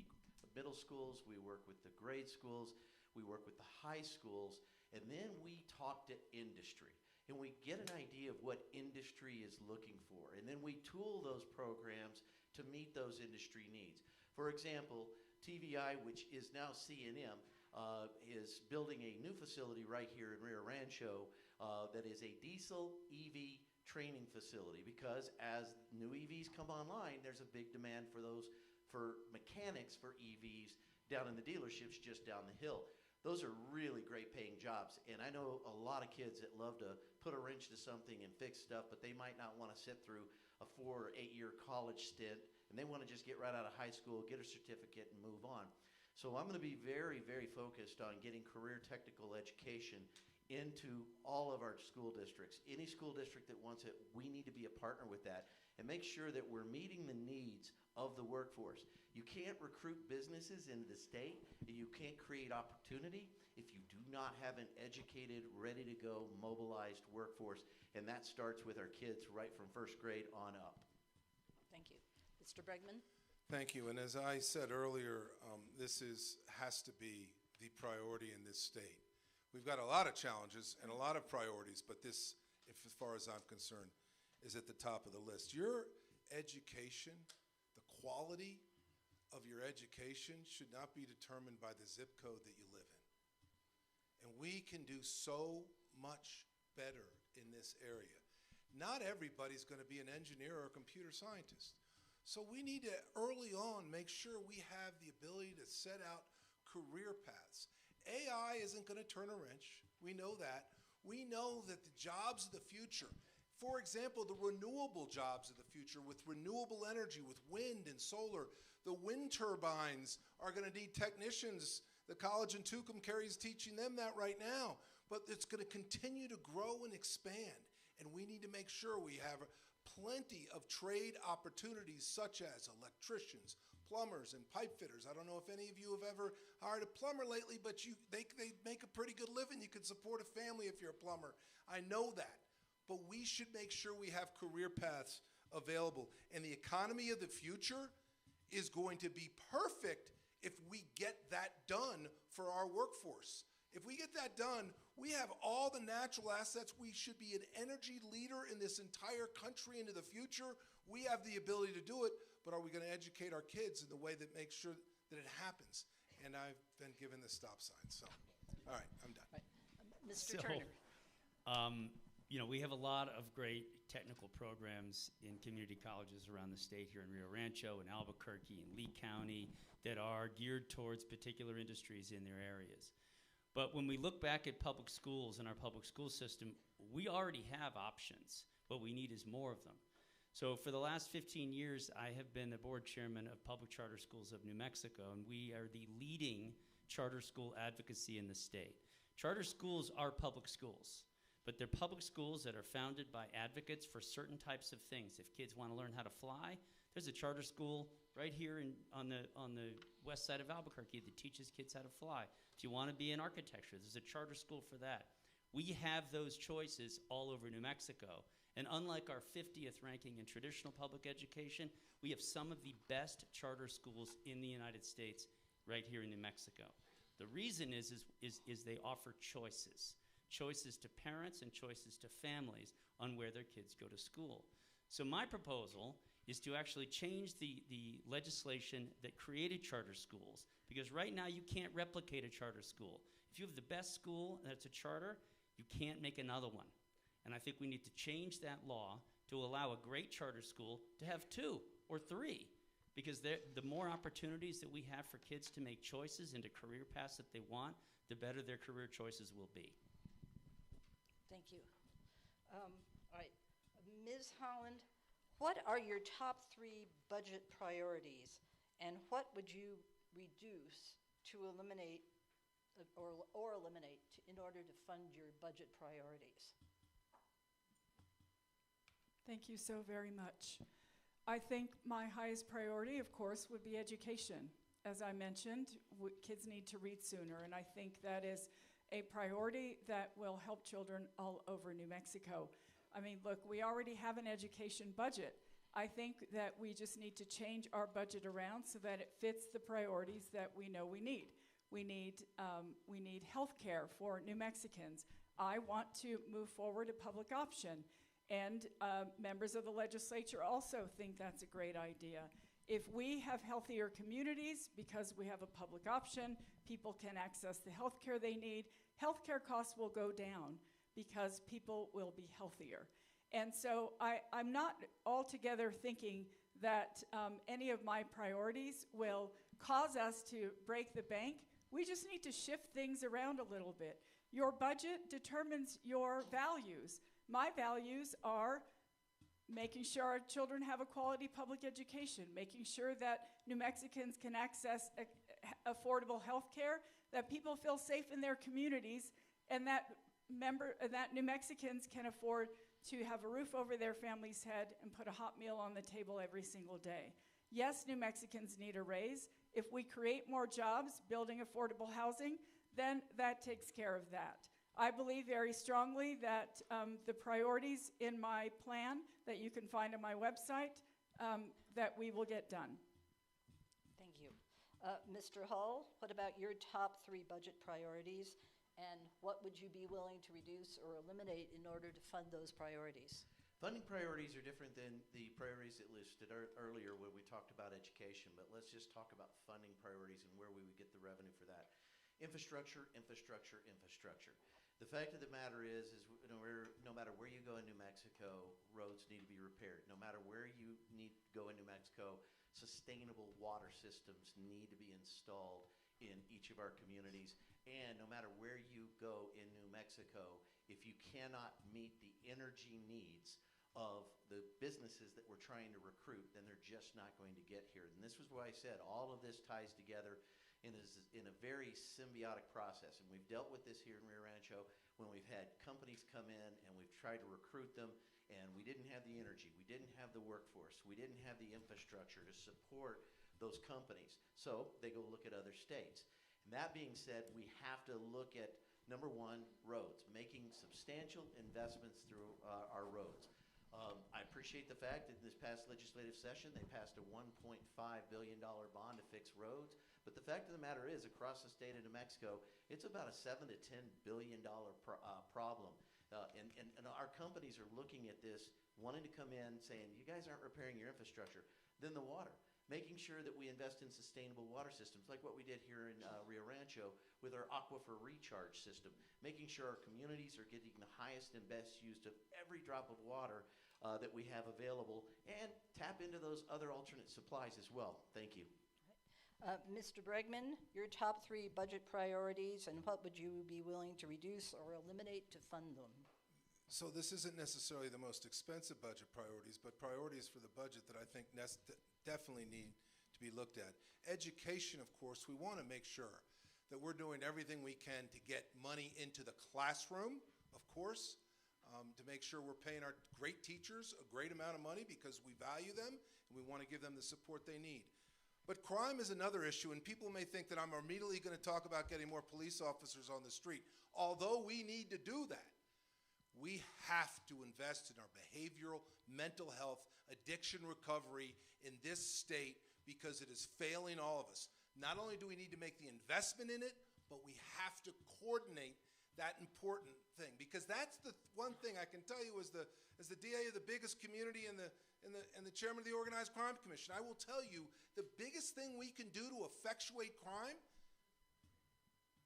middle schools, we work with the grade schools, we work with the high schools, and then we talk to industry. And we get an idea of what industry is looking for. And then we tool those programs to meet those industry needs. For example, TVI, which is now C&M, is building a new facility right here in Rio Rancho that is a diesel EV training facility, because as new EVs come online, there's a big demand for mechanics for EVs down in the dealerships just down the hill. Those are really great paying jobs, and I know a lot of kids that love to put a wrench to something and fix stuff, but they might not want to sit through a 4 or 8 year college stint, and they want to just get right out of high school, get a certificate, and move on. So I'm going to be very, very focused on getting career technical education into all of our school districts. Any school district that wants it, we need to be a partner with that and make sure that we're meeting the needs of the workforce. You can't recruit businesses into the state, and you can't create opportunity if you do not have an educated, ready-to-go, mobilized workforce, and that starts with our kids right from first grade on up. Thank you. Mr. Bregman? Thank you. And as I said earlier, this has to be the priority in this state. We've got a lot of challenges and a lot of priorities, but this, as far as I'm concerned, is at the top of the list. Your education, the quality of your education should not be determined by the zip code that you live in. And we can do so much better in this area. Not everybody's going to be an engineer or a computer scientist. So we need to early on make sure we have the ability to set out career paths. AI isn't going to turn a wrench. We know that. We know that the jobs of the future, for example, the renewable jobs of the future with renewable energy, with wind and solar, the wind turbines are going to need technicians. The college in Tucumcari is teaching them that right now. But it's going to continue to grow and expand. And we need to make sure we have plenty of trade opportunities such as electricians, plumbers, and pipe fitters. I don't know if any of you have ever hired a plumber lately, but they make a pretty good living. You can support a family if you're a plumber. I know that. But we should make sure we have career paths available. And the economy of the future is going to be perfect if we get that done for our workforce. If we get that done, we have all the natural assets. We should be an energy leader in this entire country into the future. We have the ability to do it, but are we going to educate our kids in the way that makes sure that it happens? And I've been given the stop sign, so. All right, I'm done. Mr. Turner? You know, we have a lot of great technical programs in community colleges around the state here in Rio Rancho, in Albuquerque, in Lee County, that are geared towards particular industries in their areas. But when we look back at public schools and our public school system, we already have options. What we need is more of them. So for the last 15 years, I have been the board chairman of Public Charter Schools of New Mexico, and we are the leading charter school advocacy in the state. Charter schools are public schools, but they're public schools that are founded by advocates for certain types of things. If kids want to learn how to fly, there's a charter school right here on the west side of Albuquerque that teaches kids how to fly. If you want to be in architecture, there's a charter school for that. We have those choices all over New Mexico. And unlike our 50th ranking in traditional public education, we have some of the best charter schools in the United States right here in New Mexico. The reason is they offer choices. Choices to parents and choices to families on where their kids go to school. So my proposal is to actually change the legislation that created charter schools, because right now you can't replicate a charter school. If you have the best school that's a charter, you can't make another one. And I think we need to change that law to allow a great charter school to have 2 or 3, because the more opportunities that we have for kids to make choices into career paths that they want, the better their career choices will be. Thank you. All right, Ms. Holland, what are your top 3 budget priorities, and what would you reduce to eliminate or eliminate in order to fund your budget priorities? Thank you so very much. I think my highest priority, of course, would be education. As I mentioned, kids need to read sooner, and I think that is a priority that will help children all over New Mexico. I mean, look, we already have an education budget. I think that we just need to change our budget around so that it fits the priorities that we know we need. We need health care for New Mexicans. I want to move forward a public option, and members of the legislature also think that's a great idea. If we have healthier communities because we have a public option, people can access the health care they need, healthcare costs will go down because people will be healthier. And so I'm not altogether thinking that any of my priorities will cause us to break the bank. We just need to shift things around a little bit. Your budget determines your values. My values are making sure our children have a quality public education, making sure that New Mexicans can access affordable health care, that people feel safe in their communities, and that New Mexicans can afford to have a roof over their family's head and put a hot meal on the table every single day. Yes, New Mexicans need a raise. If we create more jobs building affordable housing, then that takes care of that. I believe very strongly that the priorities in my plan that you can find on my website, that we will get done. Thank you. Mr. Hull, what about your top 3 budget priorities, and what would you be willing to reduce or eliminate in order to fund those priorities? Funding priorities are different than the priorities that listed earlier when we talked about education, but let's just talk about funding priorities and where we would get the revenue for that. Infrastructure, infrastructure, infrastructure. The fact of the matter is no matter where you go in New Mexico, roads need to be repaired. No matter where you need to go in New Mexico, sustainable water systems need to be installed in each of our communities. And no matter where you go in New Mexico, if you cannot meet the energy needs of the businesses that we're trying to recruit, then they're just not going to get here. And this was why I said all of this ties together in a very symbiotic process. And we've dealt with this here in Rio Rancho when we've had companies come in and we've tried to recruit them, and we didn't have the energy, we didn't have the workforce, we didn't have the infrastructure to support those companies. So they go look at other states. And that being said, we have to look at, number 1, roads, making substantial investments through our roads. I appreciate the fact that in this past legislative session, they passed a $1.5 billion bond to fix roads. But the fact of the matter is, across the state of New Mexico, it's about a $7 to $10 billion problem. And our companies are looking at this, wanting to come in, saying, you guys aren't repairing your infrastructure. Then the water. making sure that we invest in sustainable water systems, like what we did here in Rio Rancho with our aquifer recharge system, making sure our communities are getting the highest and best use of every drop of water that we have available, and tap into those other alternate supplies as well. Thank you. Mr. Bregman, your top 3 budget priorities, and what would you be willing to reduce or eliminate to fund them? So this isn't necessarily the most expensive budget priorities, but priorities for the budget that I think definitely need to be looked at. Education, of course, we want to make sure that we're doing everything we can to get money into the classroom, of course, to make sure we're paying our great teachers a great amount of money because we value them and we want to give them the support they need. But crime is another issue, and people may think that I'm immediately going to talk about getting more police officers on the street. Although we need to do that, we have to invest in our behavioral, mental health, addiction recovery in this state because it is failing all of us. Not only do we need to make the investment in it, but we have to coordinate that important thing. Because that's the one thing I can tell you as the DA of the biggest community and the chairman of the Organized Crime Commission, I will tell you the biggest thing we can do to effectuate crime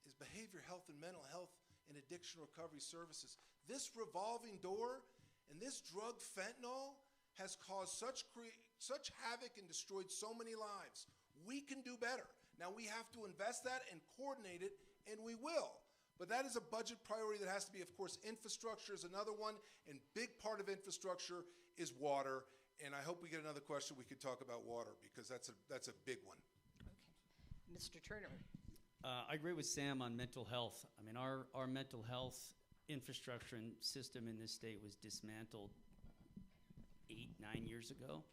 is behavior health and mental health and addiction recovery services. This revolving door and this drug fentanyl has caused such havoc and destroyed so many lives. We can do better. Now we have to invest that and coordinate it, and we will. But that is a budget priority that has to be, of course, infrastructure is another one, and big part of infrastructure is water. And I hope we get another question we could talk about water because that's a big one. Okay. Mr. Turner. I agree with Sam on mental health. I mean, our mental health infrastructure and system in this state was dismantled 8-9 years ago,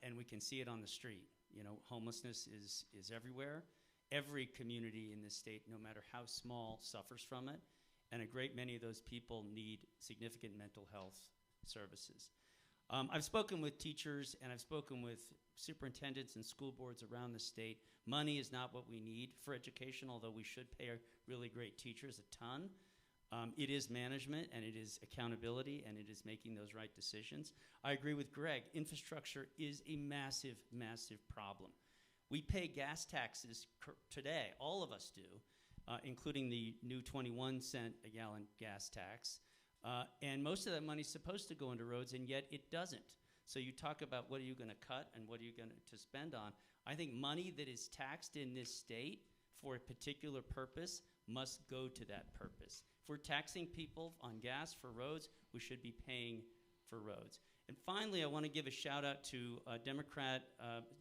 and we can see it on the street. You know, homelessness is everywhere. Every community in this state, no matter how small, suffers from it, and a great many of those people need significant mental health services. I've spoken with teachers and I've spoken with superintendents and school boards around the state. Money is not what we need for education, although we should pay our really great teachers a ton. It is management and it is accountability and it is making those right decisions. I agree with Greg. Infrastructure is a massive, massive problem. We pay gas taxes today, all of us do, including the new 21 cent a gallon gas tax. And most of that money is supposed to go into roads, and yet it doesn't. So you talk about what are you going to cut and what are you going to spend on. I think money that is taxed in this state for a particular purpose must go to that purpose. If we're taxing people on gas for roads, we should be paying for roads. And finally, I want to give a shout out to Democrat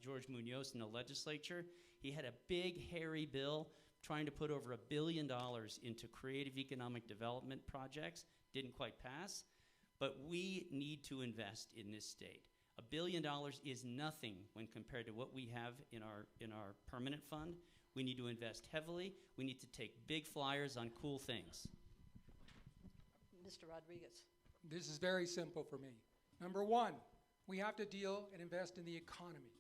George Munoz in the legislature. He had a big, hairy bill trying to put over $1 billion into creative economic development projects. Didn't quite pass, but we need to invest in this state. $1 billion is nothing when compared to what we have in our permanent fund. We need to invest heavily. We need to take big flyers on cool things. Mr. Rodriguez. This is very simple for me. Number one, we have to deal and invest in the economy.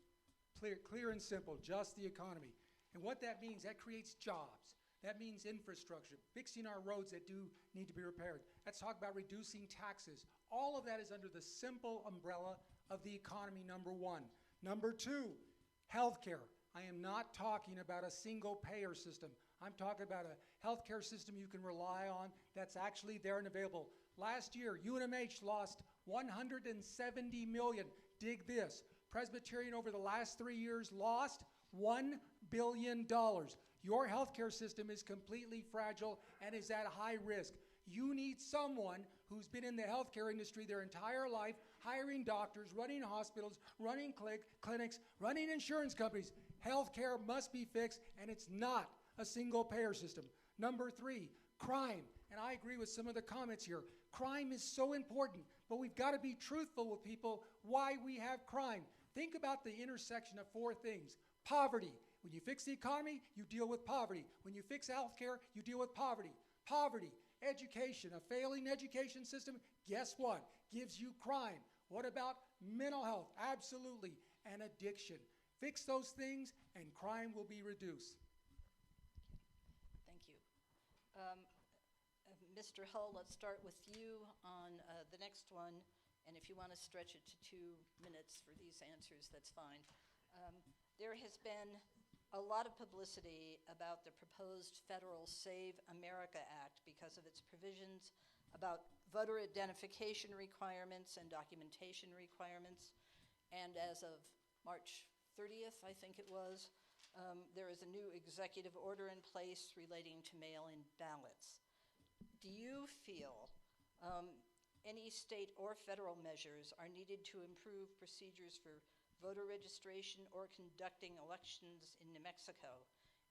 Clear and simple, just the economy. And what that means, that creates jobs. That means infrastructure, fixing our roads that do need to be repaired. Let's talk about reducing taxes. All of that is under the simple umbrella of the economy, number one. Number two, healthcare. I am not talking about a single payer system. I'm talking about a healthcare system you can rely on that's actually there and available. Last year, UNMH lost $170 million. Dig this. Presbyterian over the last 3 years lost $1 billion. Your healthcare system is completely fragile and is at high risk. You need someone who's been in the healthcare industry their entire life, hiring doctors, running hospitals, running clinics, running insurance companies. Healthcare must be fixed, and it's not a single payer system. Number three, crime. And I agree with some of the comments here. Crime is so important, but we've got to be truthful with people why we have crime. Think about the intersection of four things. Poverty. When you fix the economy, you deal with poverty. When you fix healthcare, you deal with poverty. Poverty, education, a failing education system, guess what? Gives you crime. What about mental health? Absolutely. And addiction. Fix those things and crime will be reduced. Thank you. Mr. Hull, let's start with you on the next one. And if you want to stretch it to 2 minutes for these answers, that's fine. There has been a lot of publicity about the proposed federal Save America Act because of its provisions about voter identification requirements and documentation requirements. And as of March 30th, I think it was, there is a new executive order in place relating to mail-in ballots. Do you feel any state or federal measures are needed to improve procedures for voter registration or conducting elections in New Mexico?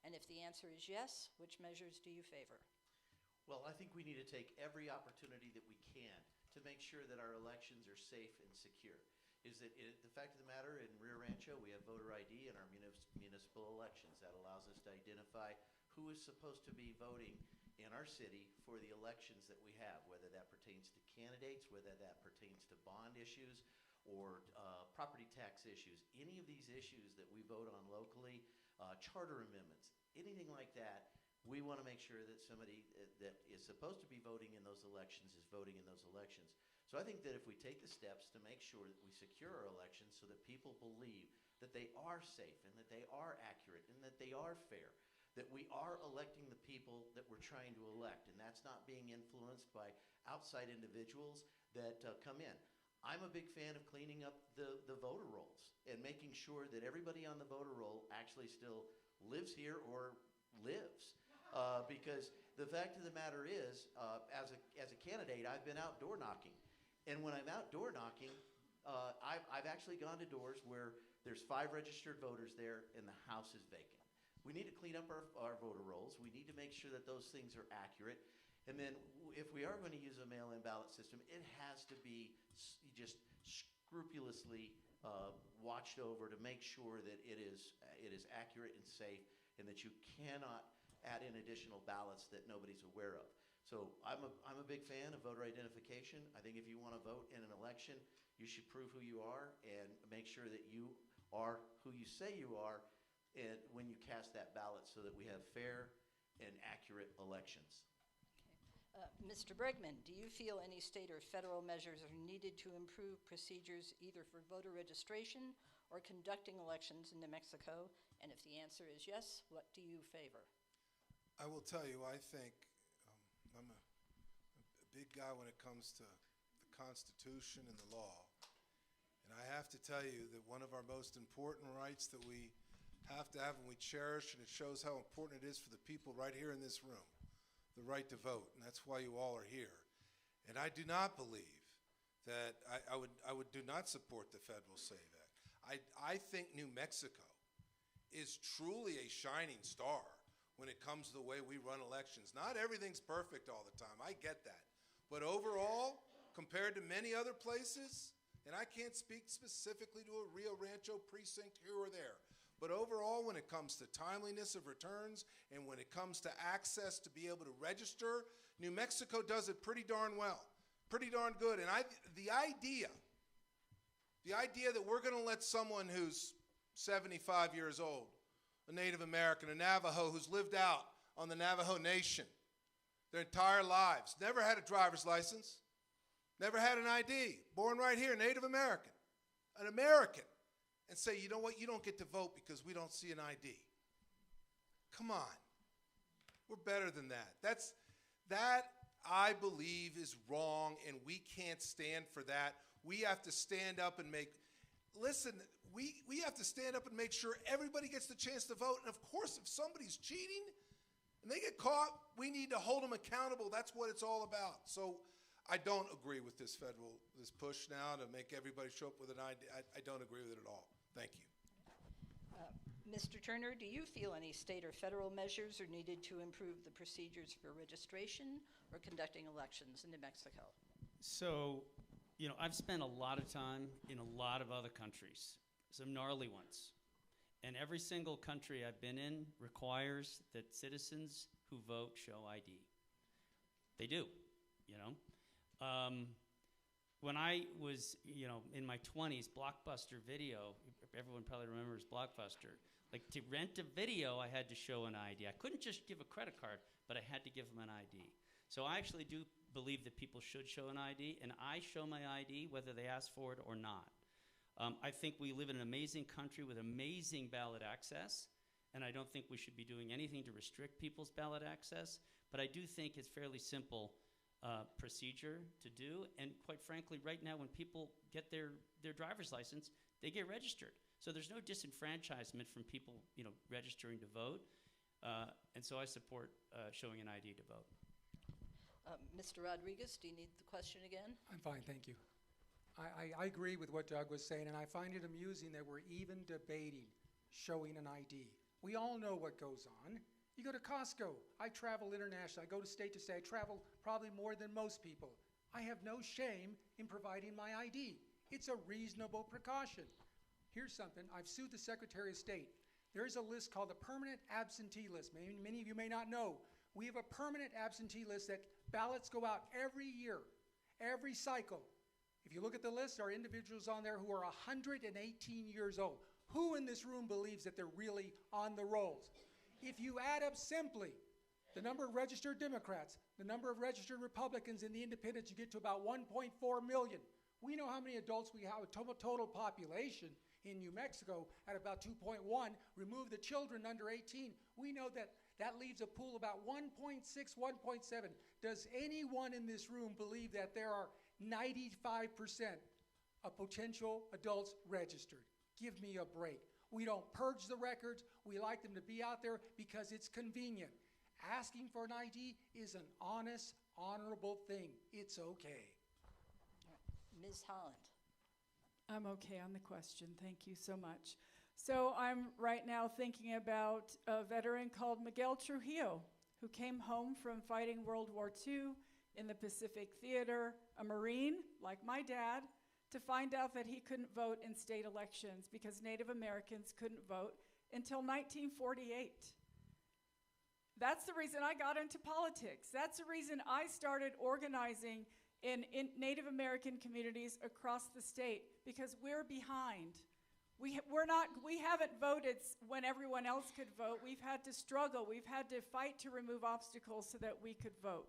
And if the answer is yes, which measures do you favor? Well, I think we need to take every opportunity that we can to make sure that our elections are safe and secure. The fact of the matter, in Rio Rancho, we have voter ID in our municipal elections. That allows us to identify who is supposed to be voting in our city for the elections that we have, whether that pertains to candidates, whether that pertains to bond issues, or property tax issues. Any of these issues that we vote on locally, charter amendments, anything like that, we want to make sure that somebody that is supposed to be voting in those elections is voting in those elections. So I think that if we take the steps to make sure that we secure our elections so that people believe that they are safe and that they are accurate and that they are fair, that we are electing the people that we're trying to elect, and that's not being influenced by outside individuals that come in. I'm a big fan of cleaning up the voter rolls and making sure that everybody on the voter roll actually still lives here or lives. Because the fact of the matter is, as a candidate, I've been outdoor knocking. And when I'm outdoor knocking, I've actually gone to doors where there's 5 registered voters there and the house is vacant. We need to clean up our voter rolls. We need to make sure that those things are accurate. And then if we are going to use a mail-in ballot system, it has to be just scrupulously watched over to make sure that it is accurate and safe and that you cannot add in additional ballots that nobody's aware of. So I'm a big fan of voter identification. I think if you want to vote in an election, you should prove who you are and make sure that you are who you say you are and when you cast that ballot so that we have fair and accurate elections. Mr. Bregman, do you feel any state or federal measures are needed to improve procedures either for voter registration or conducting elections in New Mexico? And if the answer is yes, what do you favor? I will tell you, I think I'm a big guy when it comes to the Constitution and the law. And I have to tell you that one of our most important rights that we have to have and we cherish, and it shows how important it is for the people right here in this room, the right to vote, and that's why you all are here. And I do not believe that I would do not support the federal SAVE Act. I think New Mexico is truly a shining star when it comes to the way we run elections. Not everything's perfect all the time, I get that. But overall, compared to many other places, and I can't speak specifically to a Rio Rancho precinct here or there, but overall, when it comes to timeliness of returns and when it comes to access to be able to register, New Mexico does it pretty darn well, pretty darn good. And the idea that we're going to let someone who's 75 years old, a Native American, a Navajo who's lived out on the Navajo Nation their entire lives, never had a driver's license, never had an ID, born right here, Native American, an American, and say, you know what, you don't get to vote because we don't see an ID. Come on. We're better than that. That, I believe, is wrong, and we can't stand for that. We have to stand up and we have to stand up and make sure everybody gets the chance to vote. And of course, if somebody's cheating and they get caught, we need to hold them accountable. That's what it's all about. So I don't agree with this push now to make everybody show up with an ID. I don't agree with it at all. Thank you. Mr. Turner, do you feel any state or federal measures are needed to improve the procedures for registration or conducting elections in New Mexico? So, I've spent a lot of time in a lot of other countries, some gnarly ones. And every single country I've been in requires that citizens who vote show ID. They do, When I was, in my 20s, Blockbuster Video, everyone probably remembers Blockbuster. Like, to rent a video, I had to show an ID. I couldn't just give a credit card, but I had to give them an ID. So I actually do believe that people should show an ID, and I show my ID whether they ask for it or not. I think we live in an amazing country with amazing ballot access, and I don't think we should be doing anything to restrict people's ballot access, but I do think it's fairly simple procedure to do, and quite frankly, right now when people get their driver's license, they get registered. So there's no disenfranchisement from people, registering to vote, and so I support showing an ID to vote. Mr. Rodriguez, do you need the question again? I'm fine, thank you. I agree with what Doug was saying, and I find it amusing that we're even debating showing an ID. We all know what goes on. You go to Costco. I travel internationally. I go to state. I travel probably more than most people. I have no shame in providing my ID. It's a reasonable precaution. Here's something. I've sued the Secretary of State. There's a list called the Permanent Absentee List. Many of you may not know. We have a permanent absentee list that ballots go out every year, every cycle. If you look at the list, there are individuals on there who are 118 years old. Who in this room believes that they're really on the rolls? If you add up simply the number of registered Democrats, the number of registered Republicans, and the independents, you get to about 1.4 million. We know how many adults we have, a total population in New Mexico at about 2.1. Remove the children under 18. We know that leaves a pool about 1.6, 1.7. Does anyone in this room believe that there are 95% of potential adults registered? Give me a break. We don't purge the records. We like them to be out there because it's convenient. Asking for an ID is an honest, honorable thing. It's okay. Ms. Holland. I'm okay on the question. Thank you so much. So I'm right now thinking about a veteran called Miguel Trujillo, who came home from fighting World War II in the Pacific Theater, a Marine, like my dad, to find out that he couldn't vote in state elections because Native Americans couldn't vote until 1948. That's the reason I got into politics. That's the reason I started organizing in Native American communities across the state, because we're behind. We haven't voted when everyone else could vote. We've had to struggle. We've had to fight to remove obstacles so that we could vote.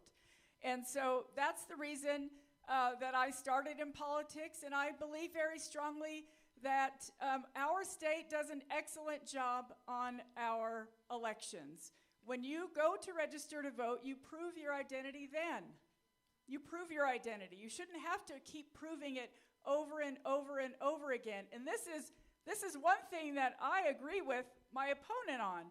And so that's the reason that I started in politics, and I believe very strongly that our state does an excellent job on our elections. When you go to register to vote, you prove your identity then. You prove your identity. You shouldn't have to keep proving it over and over and over again. And this is one thing that I agree with my opponent on.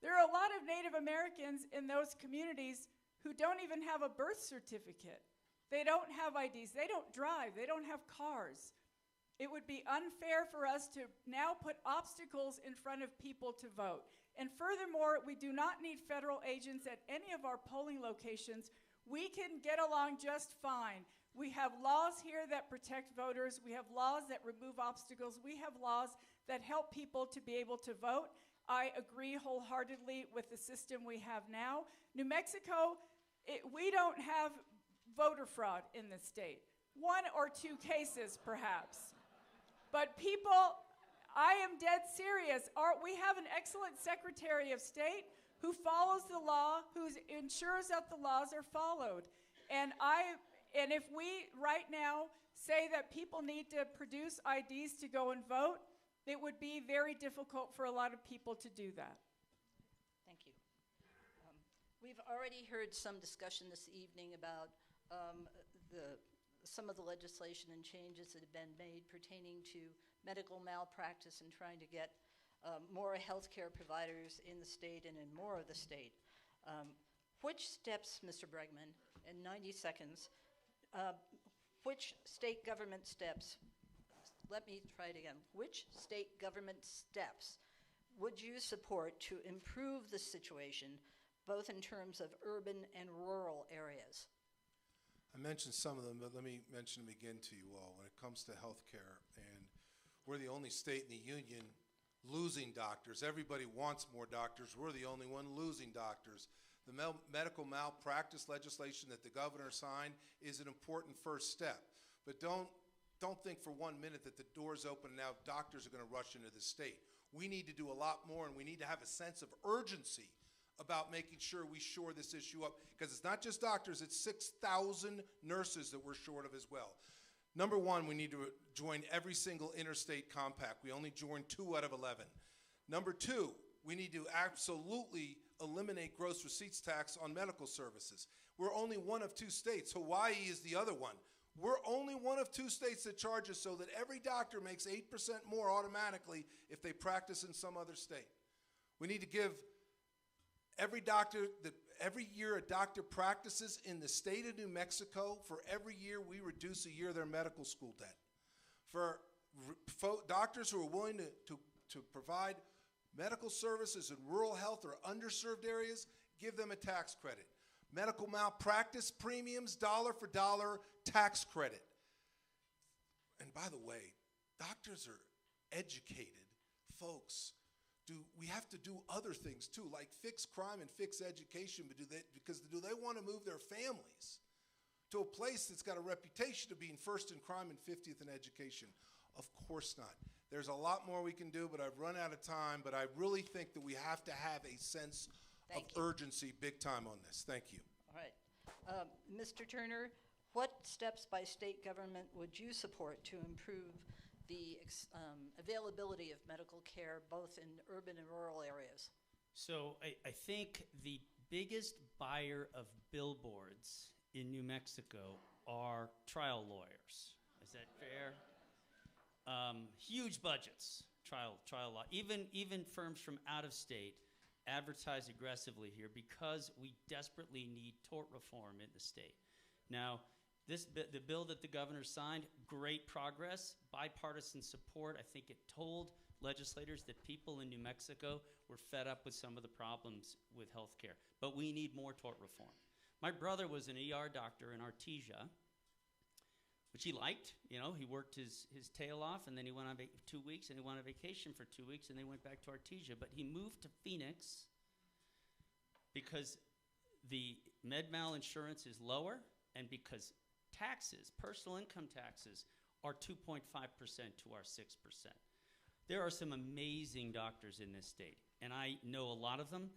There are a lot of Native Americans in those communities who don't even have a birth certificate. They don't have IDs. They don't drive. They don't have cars. It would be unfair for us to now put obstacles in front of people to vote. And furthermore, we do not need federal agents at any of our polling locations. We can get along just fine. We have laws here that protect voters. We have laws that remove obstacles. We have laws that help people to be able to vote. I agree wholeheartedly with the system we have now. New Mexico, we don't have voter fraud in the state. 1 or 2 cases, perhaps. But people, I am dead serious. We have an excellent Secretary of State who follows the law, who ensures that the laws are followed. And if we right now say that people need to produce IDs to go and vote, it would be very difficult for a lot of people to do that. Thank you. We've already heard some discussion this evening about some of the legislation and changes that have been made pertaining to medical malpractice and trying to get more healthcare providers in the state and in more of the state. Which steps, Mr. Bregman, in 90 seconds, which state government steps, let me try it again, which state government steps would you support to improve the situation, both in terms of urban and rural areas? I mentioned some of them, but let me mention them again to you all. When it comes to health care, and we're the only state in the union losing doctors. Everybody wants more doctors. We're the only one losing doctors. The medical malpractice legislation that the governor signed is an important first step. But don't think for 1 minute that the door's open and now doctors are going to rush into the state. We need to do a lot more, and we need to have a sense of urgency about making sure we shore this issue up, because it's not just doctors, it's 6,000 nurses that we're short of as well. Number one, we need to join every single interstate compact. We only joined 2 out of 11. Number two, we need to absolutely eliminate gross receipts tax on medical services. We're only one of 2 states. Hawaii is the other one. We're only one of 2 states that charge us so that every doctor makes 8% more automatically if they practice in some other state. We need to give every doctor, every year a doctor practices in the state of New Mexico, for every year we reduce a year of their medical school debt. For doctors who are willing to provide medical services in rural health or underserved areas, give them a tax credit. Medical malpractice premiums, dollar for dollar, tax credit. And by the way, doctors are educated folks. We have to do other things too, like fix crime and fix education, but do they want to move their families to a place that's got a reputation of being first in crime and 50th in education? Of course not. There's a lot more we can do, but I've run out of time, but I really think that we have to have a sense of urgency big time on this. Thank you. All right. Mr. Turner, what steps by state government would you support to improve the availability of medical care both in urban and rural areas? So I think the biggest buyer of billboards in New Mexico are trial lawyers. Is that fair? Huge budgets, trial law. Even firms from out of state advertise aggressively here because we desperately need tort reform in the state. Now, the bill that the governor signed, great progress, bipartisan support. I think it told legislators that people in New Mexico were fed up with some of the problems with health care. But we need more tort reform. My brother was an ER doctor in Artesia, which he liked. You know, he worked his tail off, and then he went on 2 weeks, and he went on vacation for 2 weeks, and they went back to Artesia. But he moved to Phoenix because the med-mal insurance is lower, and because taxes, personal income taxes, are 2.5% to our 6%. There are some amazing doctors in this state, and I know a lot of them.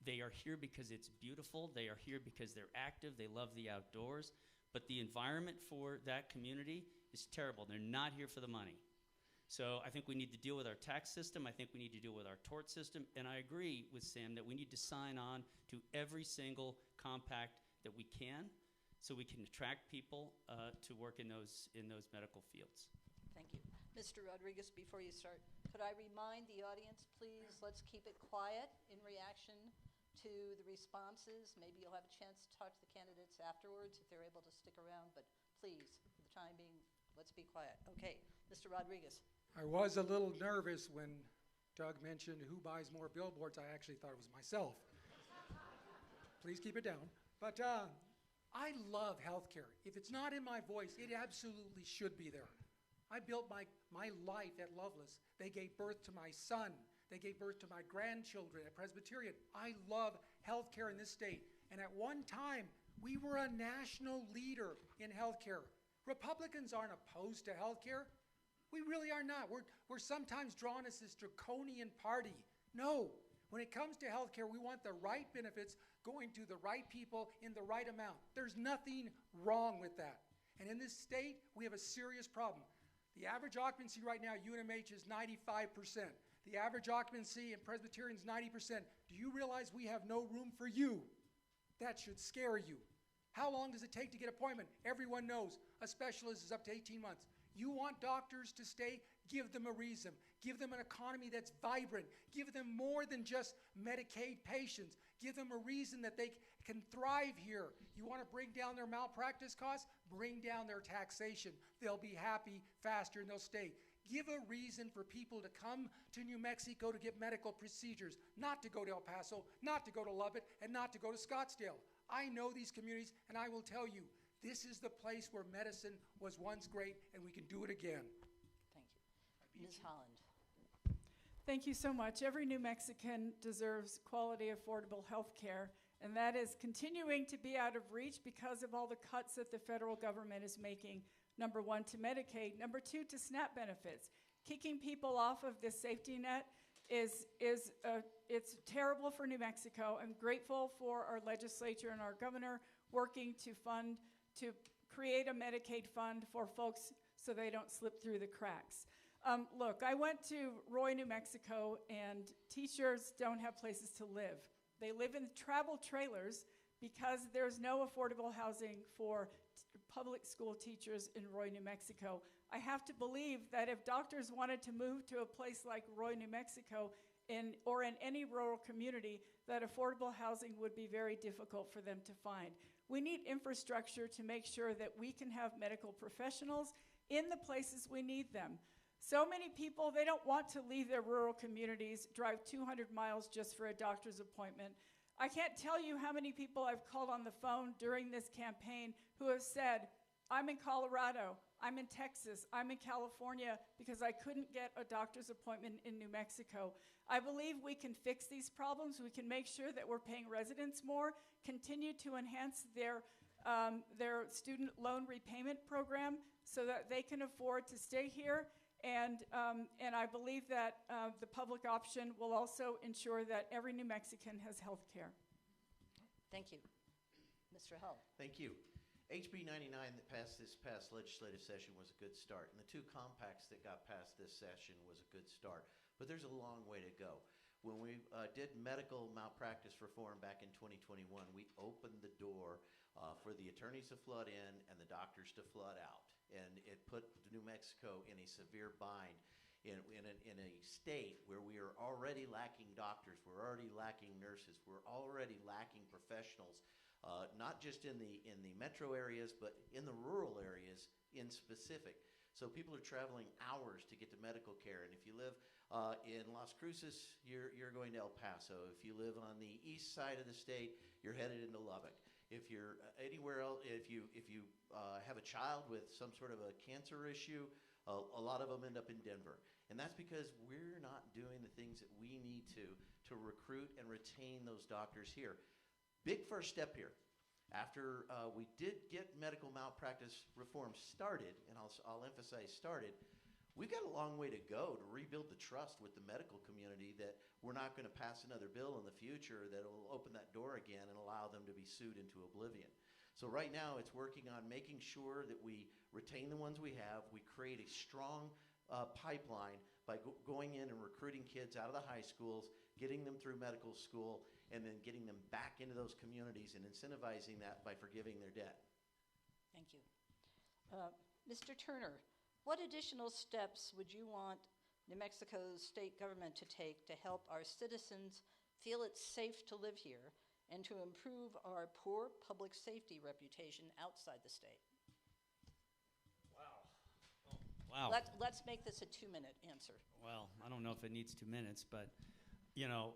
They are here because it's beautiful. They are here because they're active. They love the outdoors. But the environment for that community is terrible. They're not here for the money. So I think we need to deal with our tax system. I think we need to deal with our tort system. And I agree with Sam that we need to sign on to every single compact that we can so we can attract people to work in those medical fields. Thank you. Mr. Rodriguez, before you start, could I remind the audience, please, let's keep it quiet in reaction to the responses. Maybe you'll have a chance to talk to the candidates afterwards if they're able to stick around, but please, for the time being, let's be quiet. Okay, Mr. Rodriguez. I was a little nervous when Doug mentioned who buys more billboards. I actually thought it was myself. Please keep it down. But I love healthcare. If it's not in my voice, it absolutely should be there. I built my life at Loveless. They gave birth to my son. They gave birth to my grandchildren at Presbyterian. I love healthcare in this state. And at one time, we were a national leader in healthcare. Republicans aren't opposed to healthcare. We really are not. We're sometimes drawn as this draconian party. No. When it comes to healthcare, we want the right benefits going to the right people in the right amount. There's nothing wrong with that. And in this state, we have a serious problem. The average occupancy right now at UNMH is 95%. The average occupancy in Presbyterian is 90%. Do you realize we have no room for you? That should scare you. How long does it take to get an appointment? Everyone knows a specialist is up to 18 months. You want doctors to stay? Give them a reason. Give them an economy that's vibrant. Give them more than just Medicaid patients. Give them a reason that they can thrive here. You want to bring down their malpractice costs? Bring down their taxation. They'll be happy faster and they'll stay. Give a reason for people to come to New Mexico to get medical procedures, not to go to El Paso, not to go to Lubbock, and not to go to Scottsdale. I know these communities, and I will tell you, this is the place where medicine was once great, and we can do it again. Thank you. Ms. Holland. Thank you so much. Every New Mexican deserves quality, affordable health care, and that is continuing to be out of reach because of all the cuts that the federal government is making. Number one, to Medicaid. Number two, to SNAP benefits. Kicking people off of this safety net it's terrible for New Mexico. I'm grateful for our legislature and our governor working to create a Medicaid fund for folks so they don't slip through the cracks. Look, I went to Roy, New Mexico, and teachers don't have places to live. They live in travel trailers because there's no affordable housing for public school teachers in Roy, New Mexico. I have to believe that if doctors wanted to move to a place like Roy, New Mexico, or in any rural community, that affordable housing would be very difficult for them to find. We need infrastructure to make sure that we can have medical professionals in the places we need them. So many people, they don't want to leave their rural communities, drive 200 miles just for a doctor's appointment. I can't tell you how many people I've called on the phone during this campaign who have said, I'm in Colorado, I'm in Texas, I'm in California because I couldn't get a doctor's appointment in New Mexico. I believe we can fix these problems. We can make sure that we're paying residents more, continue to enhance their student loan repayment program so that they can afford to stay here. And I believe that the public option will also ensure that every New Mexican has health care. Thank you. Mr. Hull. Thank you. HB 99 that passed this past legislative session was a good start, and the two compacts that got passed this session was a good start. But there's a long way to go. When we did medical malpractice reform back in 2021, we opened the door for the attorneys to flood in and the doctors to flood out. And it put New Mexico in a severe bind in a state where we are already lacking doctors, we're already lacking nurses, we're already lacking professionals, not just in the metro areas, but in the rural areas in specific. So people are traveling hours to get to medical care. And if you live in Las Cruces, you're going to El Paso. If you live on the east side of the state, you're headed into Lubbock. If you're anywhere else, if you have a child with some sort of a cancer issue, a lot of them end up in Denver. And that's because we're not doing the things that we need to recruit and retain those doctors here. Big first step here. After we did get medical malpractice reform started, and I'll emphasize started, we've got a long way to go to rebuild the trust with the medical community that we're not going to pass another bill in the future that will open that door again and allow them to be sued into oblivion. So right now it's working on making sure that we retain the ones we have, we create a strong pipeline by going in and recruiting kids out of the high schools, getting them through medical school, and then getting them back into those communities and incentivizing that by forgiving their debt. Thank you. Mr. Turner, what additional steps would you want New Mexico's state government to take to help our citizens feel it's safe to live here and to improve our poor public safety reputation outside the state? Wow. Let's make this a 2-minute answer. Well, I don't know if it needs 2 minutes, but you know,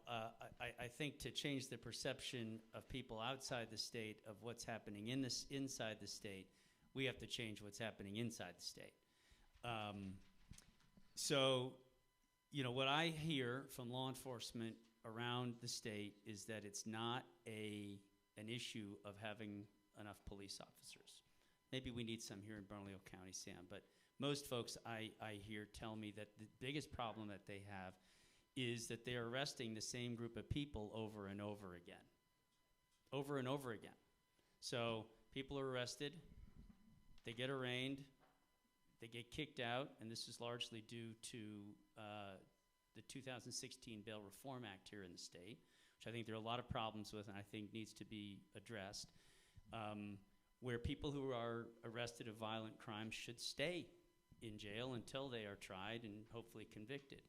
I think to change the perception of people outside the state of what's happening inside the state, we have to change what's happening inside the state. So, you know, what I hear from law enforcement around the state is that it's not an issue of having enough police officers. Maybe we need some here in Bernalillo County, Sam, but most folks I hear tell me that the biggest problem that they have is that they're arresting the same group of people over and over again. Over and over again. So people are arrested, they get arraigned, they get kicked out, and this is largely due to the 2016 Bail Reform Act here in the state, which I think there are a lot of problems with and I think needs to be addressed, where people who are arrested of violent crimes should stay in jail until they are tried and hopefully convicted.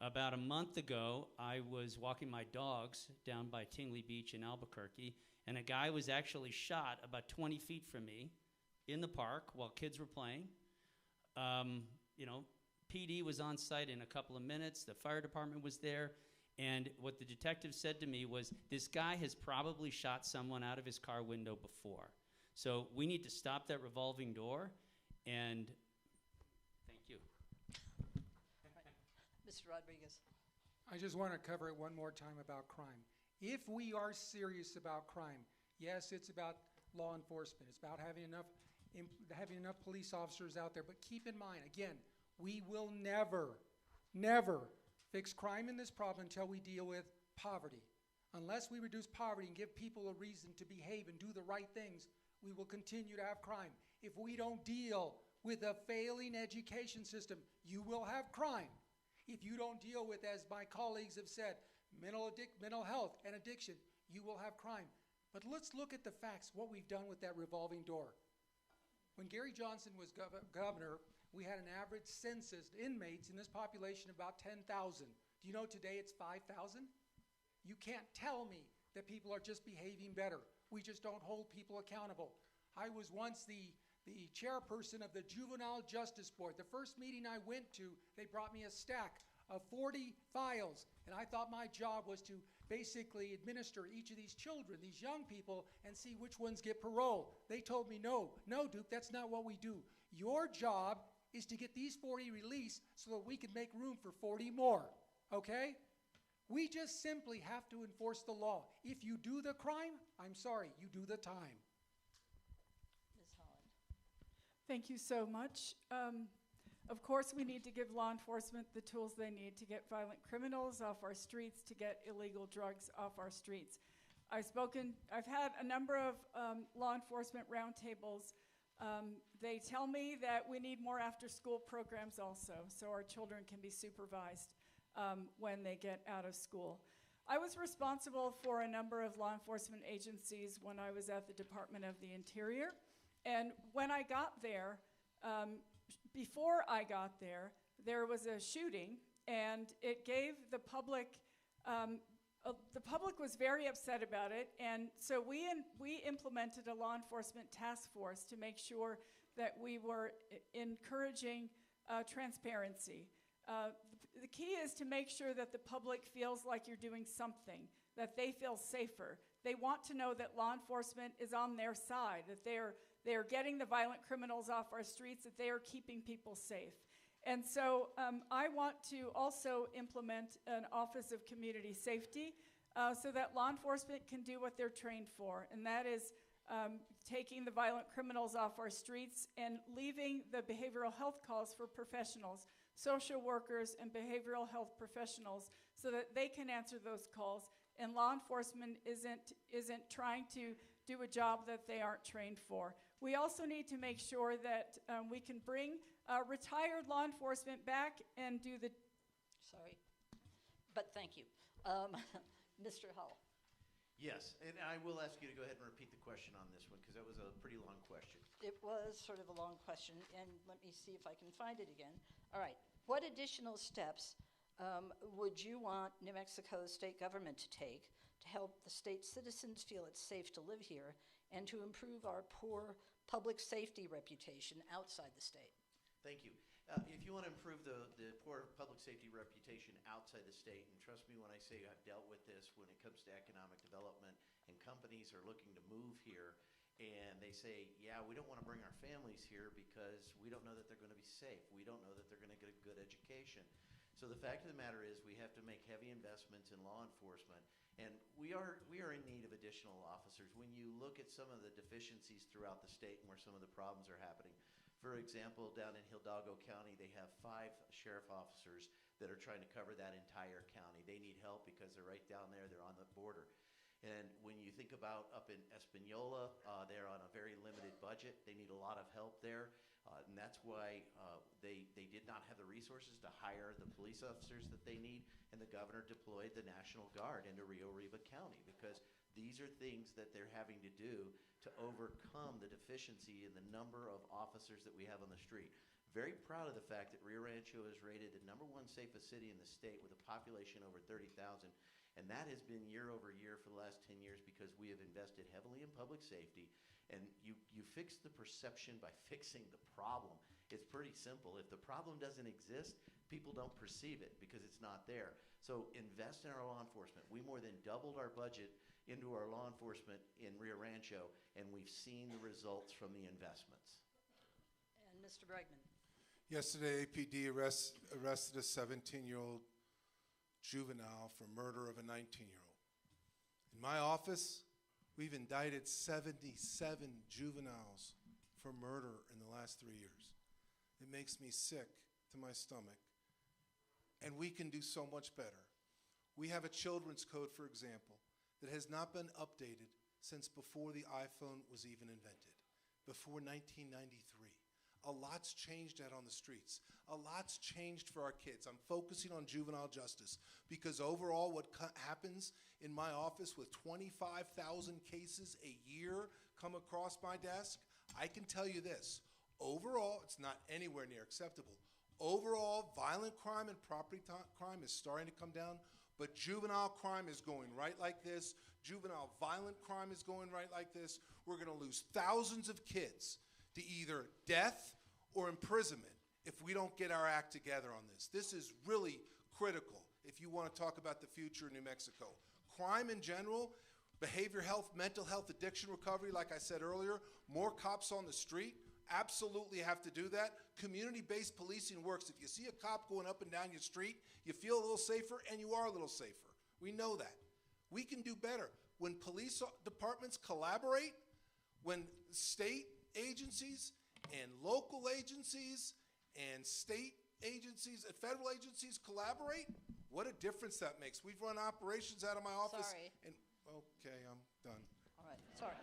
About a month ago, I was walking my dogs down by Tingley Beach in Albuquerque, and a guy was actually shot about 20 feet from me in the park while kids were playing. You know, PD was on site in a couple of minutes. The fire department was there. And what the detective said to me was, this guy has probably shot someone out of his car window before. So we need to stop that revolving door. And thank you. Mr. Rodriguez. I just want to cover it one more time about crime. If we are serious about crime, yes, it's about law enforcement. It's about having enough police officers out there. But keep in mind, again, we will never fix crime in this problem until we deal with poverty. Unless we reduce poverty and give people a reason to behave and do the right things, we will continue to have crime. If we don't deal with a failing education system, you will have crime. If you don't deal with, as my colleagues have said, mental health and addiction, you will have crime. But let's look at the facts, what we've done with that revolving door. When Gary Johnson was governor, we had an average census inmates in this population about 10,000. Do you know today it's 5,000? You can't tell me that people are just behaving better. We just don't hold people accountable. I was once the chairperson of the Juvenile Justice Board. The first meeting I went to, they brought me a stack of 40 files, and I thought my job was to basically administer each of these children, these young people, and see which ones get parole. They told me, no, Duke, that's not what we do. Your job is to get these 40 released so that we can make room for 40 more, okay? We just simply have to enforce the law. If you do the crime, I'm sorry, you do the time. Ms. Holland. Thank you so much. Of course, we need to give law enforcement the tools they need to get violent criminals off our streets, to get illegal drugs off our streets. I've had a number of law enforcement roundtables. They tell me that we need more after-school programs also, so our children can be supervised when they get out of school. I was responsible for a number of law enforcement agencies when I was at the Department of the Interior, and when I got there, before I got there, there was a shooting, and it gave the public was very upset about it, and so we implemented a law enforcement task force to make sure that we were encouraging transparency. The key is to make sure that the public feels like you're doing something, that they feel safer. They want to know that law enforcement is on their side, that they're getting the violent criminals off our streets, that they are keeping people safe. And so I want to also implement an Office of Community Safety so that law enforcement can do what they're trained for, and that is taking the violent criminals off our streets and leaving the behavioral health calls for professionals, social workers and behavioral health professionals, so that they can answer those calls, and law enforcement isn't trying to do a job that they aren't trained for. We also need to make sure that we can bring retired law enforcement back and do the... Sorry, but thank you. Mr. Hull. Yes, and I will ask you to go ahead and repeat the question on this one, because that was a pretty long question. It was sort of a long question, and let me see if I can find it again. All right. What additional steps would you want New Mexico state government to take to help the state citizens feel it's safe to live here and to improve our poor public safety reputation outside the state? Thank you. If you want to improve the poor public safety reputation outside the state, and trust me when I say I've dealt with this when it comes to economic development, and companies are looking to move here, and they say, yeah, we don't want to bring our families here because we don't know that they're going to be safe. We don't know that they're going to get a good education. So the fact of the matter is we have to make heavy investments in law enforcement, and we are in need of additional officers. When you look at some of the deficiencies throughout the state and where some of the problems are happening, for example, down in Hidalgo County, they have 5 sheriff officers that are trying to cover that entire county. They need help because they're right down there. They're on the border. And when you think about up in Espanola, they're on a very limited budget. They need a lot of help there. And that's why they did not have the resources to hire the police officers that they need. And the governor deployed the National Guard into Rio Arriba County because these are things that they're having to do to overcome the deficiency in the number of officers that we have on the street. Very proud of the fact that Rio Rancho is rated the #1 safest city in the state with a population over 30,000. And that has been year over year for the last 10 years because we have invested heavily in public safety. And you fix the perception by fixing the problem. It's pretty simple. If the problem doesn't exist, people don't perceive it because it's not there. So invest in our law enforcement. We more than doubled our budget into our law enforcement in Rio Rancho, and we've seen the results from the investments. And Mr. Bregman. Yesterday, APD arrested a 17-year-old juvenile for murder of a 19-year-old. In my office, we've indicted 77 juveniles for murder in the last 3 years. It makes me sick to my stomach. And we can do so much better. We have a children's code, for example, that has not been updated since before the iPhone was even invented, before 1993. A lot's changed out on the streets. A lot's changed for our kids. I'm focusing on juvenile justice because overall what happens in my office with 25,000 cases a year come across my desk, I can tell you this. Overall, it's not anywhere near acceptable. Overall, violent crime and property crime is starting to come down, but juvenile crime is going right like this. Juvenile violent crime is going right like this. We're going to lose thousands of kids to either death or imprisonment if we don't get our act together on this. This is really critical if you want to talk about the future of New Mexico. Crime in general, behavior health, mental health, addiction recovery, like I said earlier, more cops on the street, absolutely have to do that. Community-based policing works. If you see a cop going up and down your street, you feel a little safer, and you are a little safer. We know that. We can do better. When police departments collaborate, when state agencies and local agencies and state agencies and federal agencies collaborate, what a difference that makes. We've run operations out of my office. Sorry. And okay, I'm done. All right, sorry.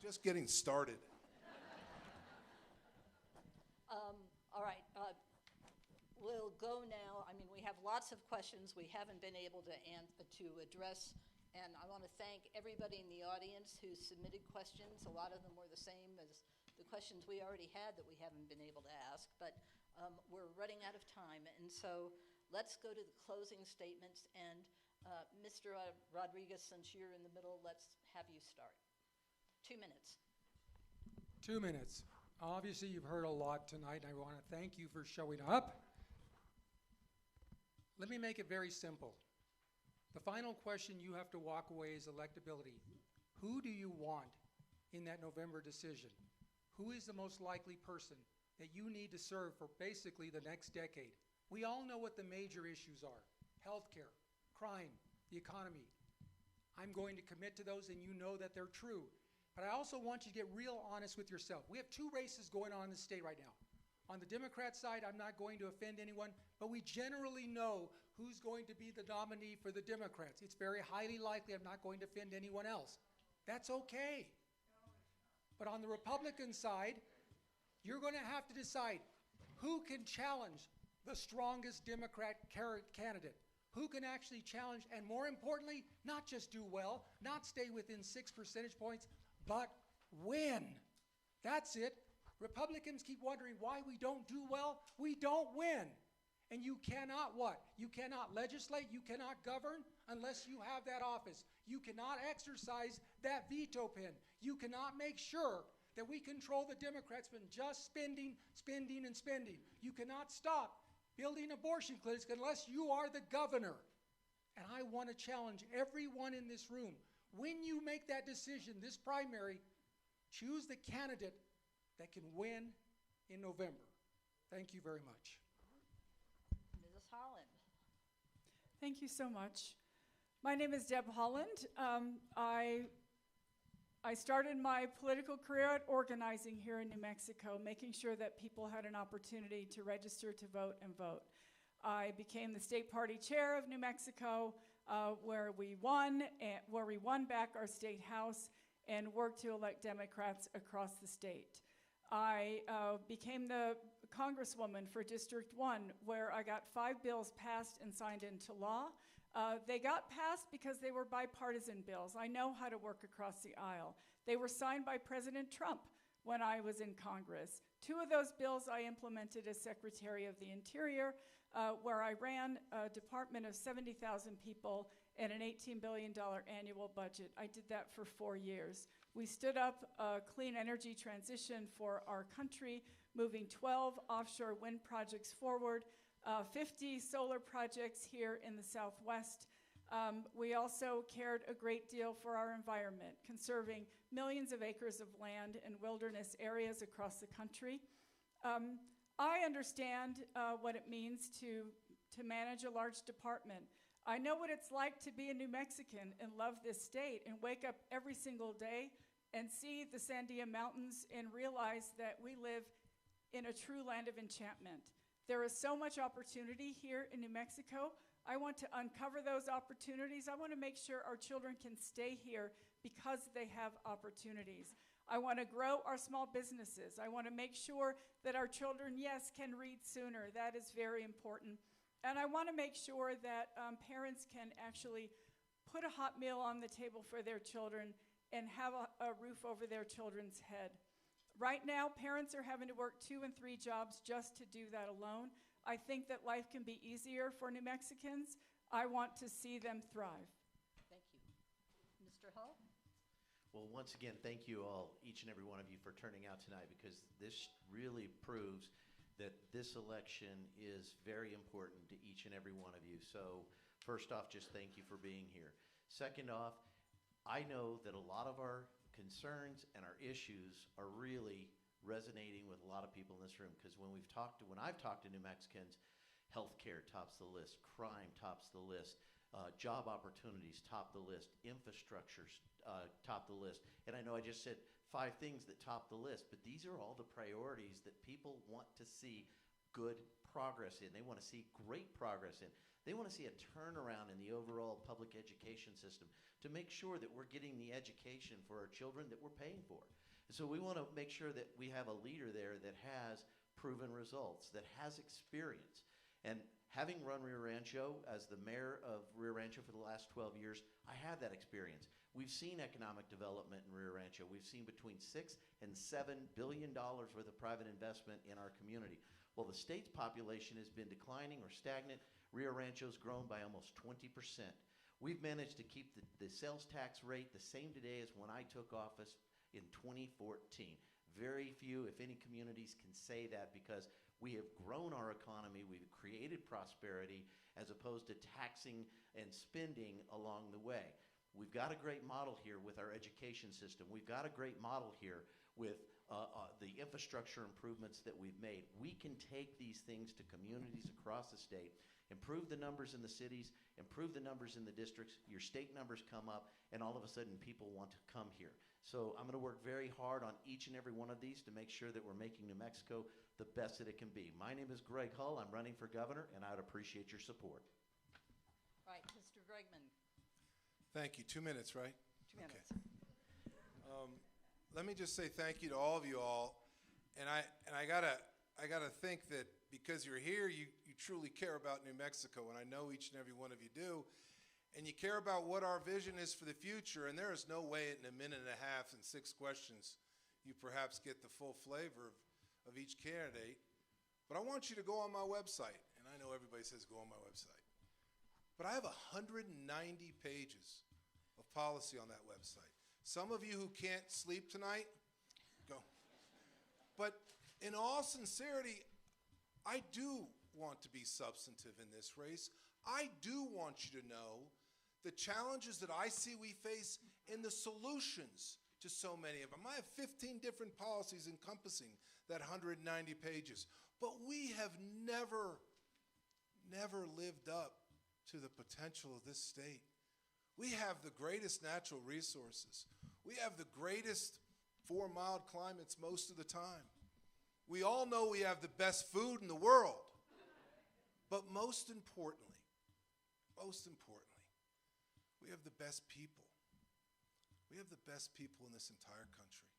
Just getting started. All right, we'll go now. I mean, we have lots of questions we haven't been able to address, and I want to thank everybody in the audience who submitted questions. A lot of them were the same as the questions we already had that we haven't been able to ask, but we're running out of time, and so let's go to the closing statements, and Mr. Rodriguez, since you're in the middle, let's have you start. 2 minutes. 2 minutes. Obviously, you've heard a lot tonight, and I want to thank you for showing up. Let me make it very simple. The final question you have to walk away is electability. Who do you want in that November decision? Who is the most likely person that you need to serve for basically the next decade? We all know what the major issues are: healthcare, crime, the economy. I'm going to commit to those, and you know that they're true. But I also want you to get real honest with yourself. We have 2 races going on in the state right now. On the Democrat side, I'm not going to offend anyone, but we generally know who's going to be the nominee for the Democrats. It's very highly likely I'm not going to offend anyone else. That's okay. But on the Republican side, you're going to have to decide who can challenge the strongest Democrat candidate, who can actually challenge, and more importantly, not just do well, not stay within 6 percentage points, but win. That's it. Republicans keep wondering why we don't do well. We don't win. And you cannot what? You cannot legislate, you cannot govern unless you have that office. You cannot exercise that veto pen. You cannot make sure that we control the Democrats from just spending, spending, and spending. You cannot stop building abortion clinics unless you are the governor. And I want to challenge everyone in this room. When you make that decision, this primary, choose the candidate that can win in November. Thank you very much. Mrs. Holland. Thank you so much. My name is Deb Holland. I started my political career at organizing here in New Mexico, making sure that people had an opportunity to register to vote and vote. I became the state party chair of New Mexico, where we won back our state house and worked to elect Democrats across the state. I became the congresswoman for District 1, where I got 5 bills passed and signed into law. They got passed because they were bipartisan bills. I know how to work across the aisle. They were signed by President Trump when I was in Congress. 2 of those bills I implemented as Secretary of the Interior, where I ran a department of 70,000 people and an $18 billion annual budget. I did that for 4 years. We stood up a clean energy transition for our country, moving 12 offshore wind projects forward, 50 solar projects here in the Southwest. We also cared a great deal for our environment, conserving millions of acres of land and wilderness areas across the country. I understand what it means to manage a large department. I know what it's like to be a New Mexican and love this state and wake up every single day and see the Sandia Mountains and realize that we live in a true land of enchantment. There is so much opportunity here in New Mexico. I want to uncover those opportunities. I want to make sure our children can stay here because they have opportunities. I want to grow our small businesses. I want to make sure that our children, yes, can read sooner. That is very important. And I want to make sure that parents can actually put a hot meal on the table for their children and have a roof over their children's head. Right now, parents are having to work 2 and 3 jobs just to do that alone. I think that life can be easier for New Mexicans. I want to see them thrive. Thank you. Mr. Hall? Well, once again, thank you all, each and every one of you, for turning out tonight, because this really proves that this election is very important to each and every one of you. So first off, just thank you for being here. Second off, I know that a lot of our concerns and our issues are really resonating with a lot of people in this room, because when I've talked to New Mexicans, healthcare tops the list, crime tops the list, job opportunities top the list, infrastructures top the list. And I know I just said 5 things that top the list, but these are all the priorities that people want to see good progress in. They want to see great progress in. They want to see a turnaround in the overall public education system to make sure that we're getting the education for our children that we're paying for. And so we want to make sure that we have a leader there that has proven results, that has experience. And having run Rio Rancho as the mayor of Rio Rancho for the last 12 years, I have that experience. We've seen economic development in Rio Rancho. We've seen between $6 and $7 billion worth of private investment in our community. Well, the state's population has been declining or stagnant. Rio Rancho's grown by almost 20%. We've managed to keep the sales tax rate the same today as when I took office in 2014. Very few, if any, communities can say that, because we have grown our economy, we've created prosperity, as opposed to taxing and spending along the way. We've got a great model here with our education system. We've got a great model here with the infrastructure improvements that we've made. We can take these things to communities across the state, improve the numbers in the cities, improve the numbers in the districts, your state numbers come up, and all of a sudden people want to come here. So I'm going to work very hard on each and every one of these to make sure that we're making New Mexico the best that it can be. My name is Greg Hull. I'm running for governor, and I would appreciate your support. Right, Mr. Bregman, Thank you. 2 minutes, right? 2 minutes. Let me just say thank you to all of you all, and I gotta think that because you're here, you truly care about New Mexico, and I know each and every one of you do, and you care about what our vision is for the future. And there is no way in a minute and a half and 6 questions you perhaps get the full flavor of each candidate. But I want you to go on my website, and I know everybody says go on my website, but I have 190 pages of policy on that website. Some of you who can't sleep tonight, go. But in all sincerity, I do want to be substantive in this race. I do want you to know the challenges that I see we face and the solutions to so many of them. I have 15 different policies encompassing that 190 pages. But we have never lived up to the potential of this state. We have the greatest natural resources. We have the greatest 4 mild climates most of the time. We all know we have the best food in the world. But most importantly, we have the best people. We have the best people in this entire country.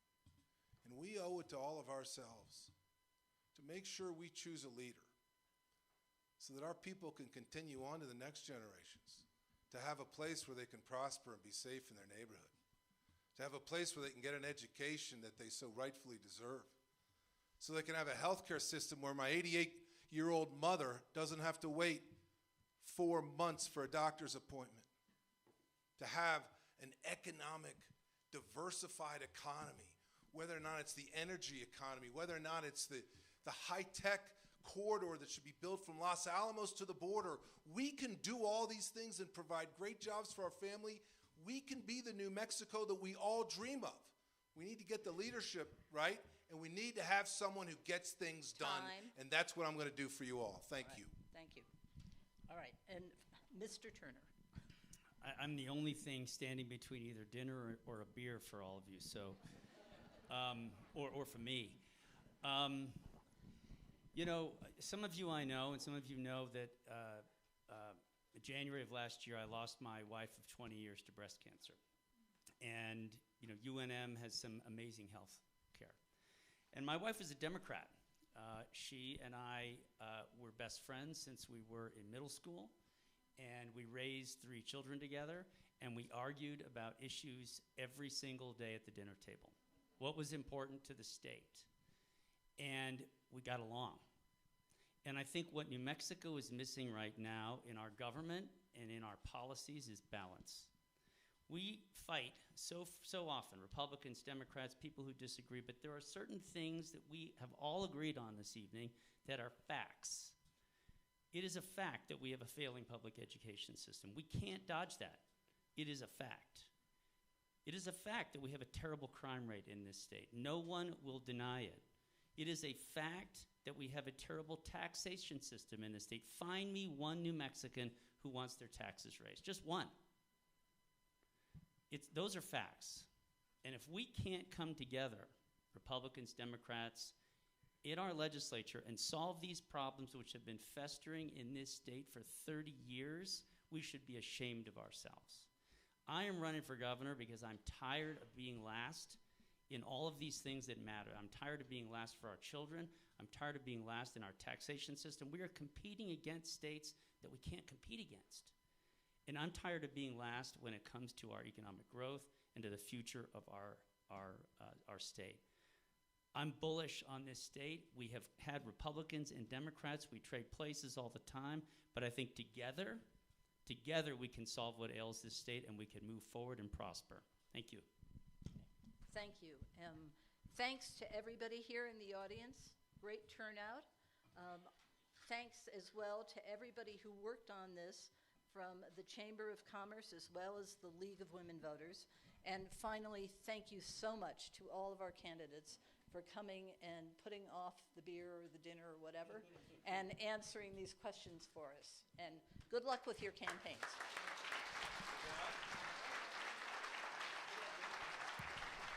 And we owe it to all of ourselves to make sure we choose a leader so that our people can continue on to the next generations, to have a place where they can prosper and be safe in their neighborhood, to have a place where they can get an education that they so rightfully deserve, so they can have a healthcare system where my 88-year-old mother doesn't have to wait 4 months for a doctor's appointment, to have an economic, diversified economy, whether or not it's the energy economy, whether or not it's the high-tech corridor that should be built from Los Alamos to the border. We can do all these things and provide great jobs for our family. We can be the New Mexico that we all dream of. We need to get the leadership right, and we need to have someone who gets things done. Time. And that's what I'm going to do for you all. Thank you. Thank you. All right, and Mr. Turner. I'm the only thing standing between either dinner or a beer for all of you, so, or for me. You know, some of you I know, and some of you know that January of last year, I lost my wife of 20 years to breast cancer. and UNM has some amazing health care. And my wife is a Democrat. She and I were best friends since we were in middle school, and we raised 3 children together, and we argued about issues every single day at the dinner table. What was important to the state? And we got along. And I think what New Mexico is missing right now in our government and in our policies is balance. We fight so often, Republicans, Democrats, people who disagree, but there are certain things that we have all agreed on this evening that are facts. It is a fact that we have a failing public education system. We can't dodge that. It is a fact. It is a fact that we have a terrible crime rate in this state. No one will deny it. It is a fact that we have a terrible taxation system in this state. Find me one New Mexican who wants their taxes raised. Just one. Those are facts. And if we can't come together, Republicans, Democrats, in our legislature and solve these problems which have been festering in this state for 30 years, we should be ashamed of ourselves. I am running for governor because I'm tired of being last in all of these things that matter. I'm tired of being last for our children. I'm tired of being last in our taxation system. We are competing against states that we can't compete against. And I'm tired of being last when it comes to our economic growth and to the future of our state. I'm bullish on this state. We have had Republicans and Democrats. We trade places all the time. But I think together we can solve what ails this state, and we can move forward and prosper. Thank you. Thank you. Thanks to everybody here in the audience. Great turnout. Thanks as well to everybody who worked on this, from the Chamber of Commerce as well as the League of Women Voters. And finally, thank you so much to all of our candidates for coming and putting off the beer or the dinner or whatever and answering these questions for us. And good luck with your campaigns.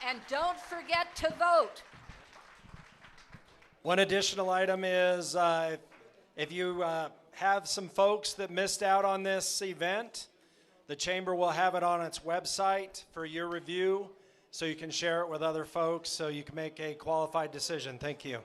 And don't forget to vote. One additional item is if you have some folks that missed out on this event, the Chamber will have it on its website for your review so you can share it with other folks so you can make a qualified decision. Thank you.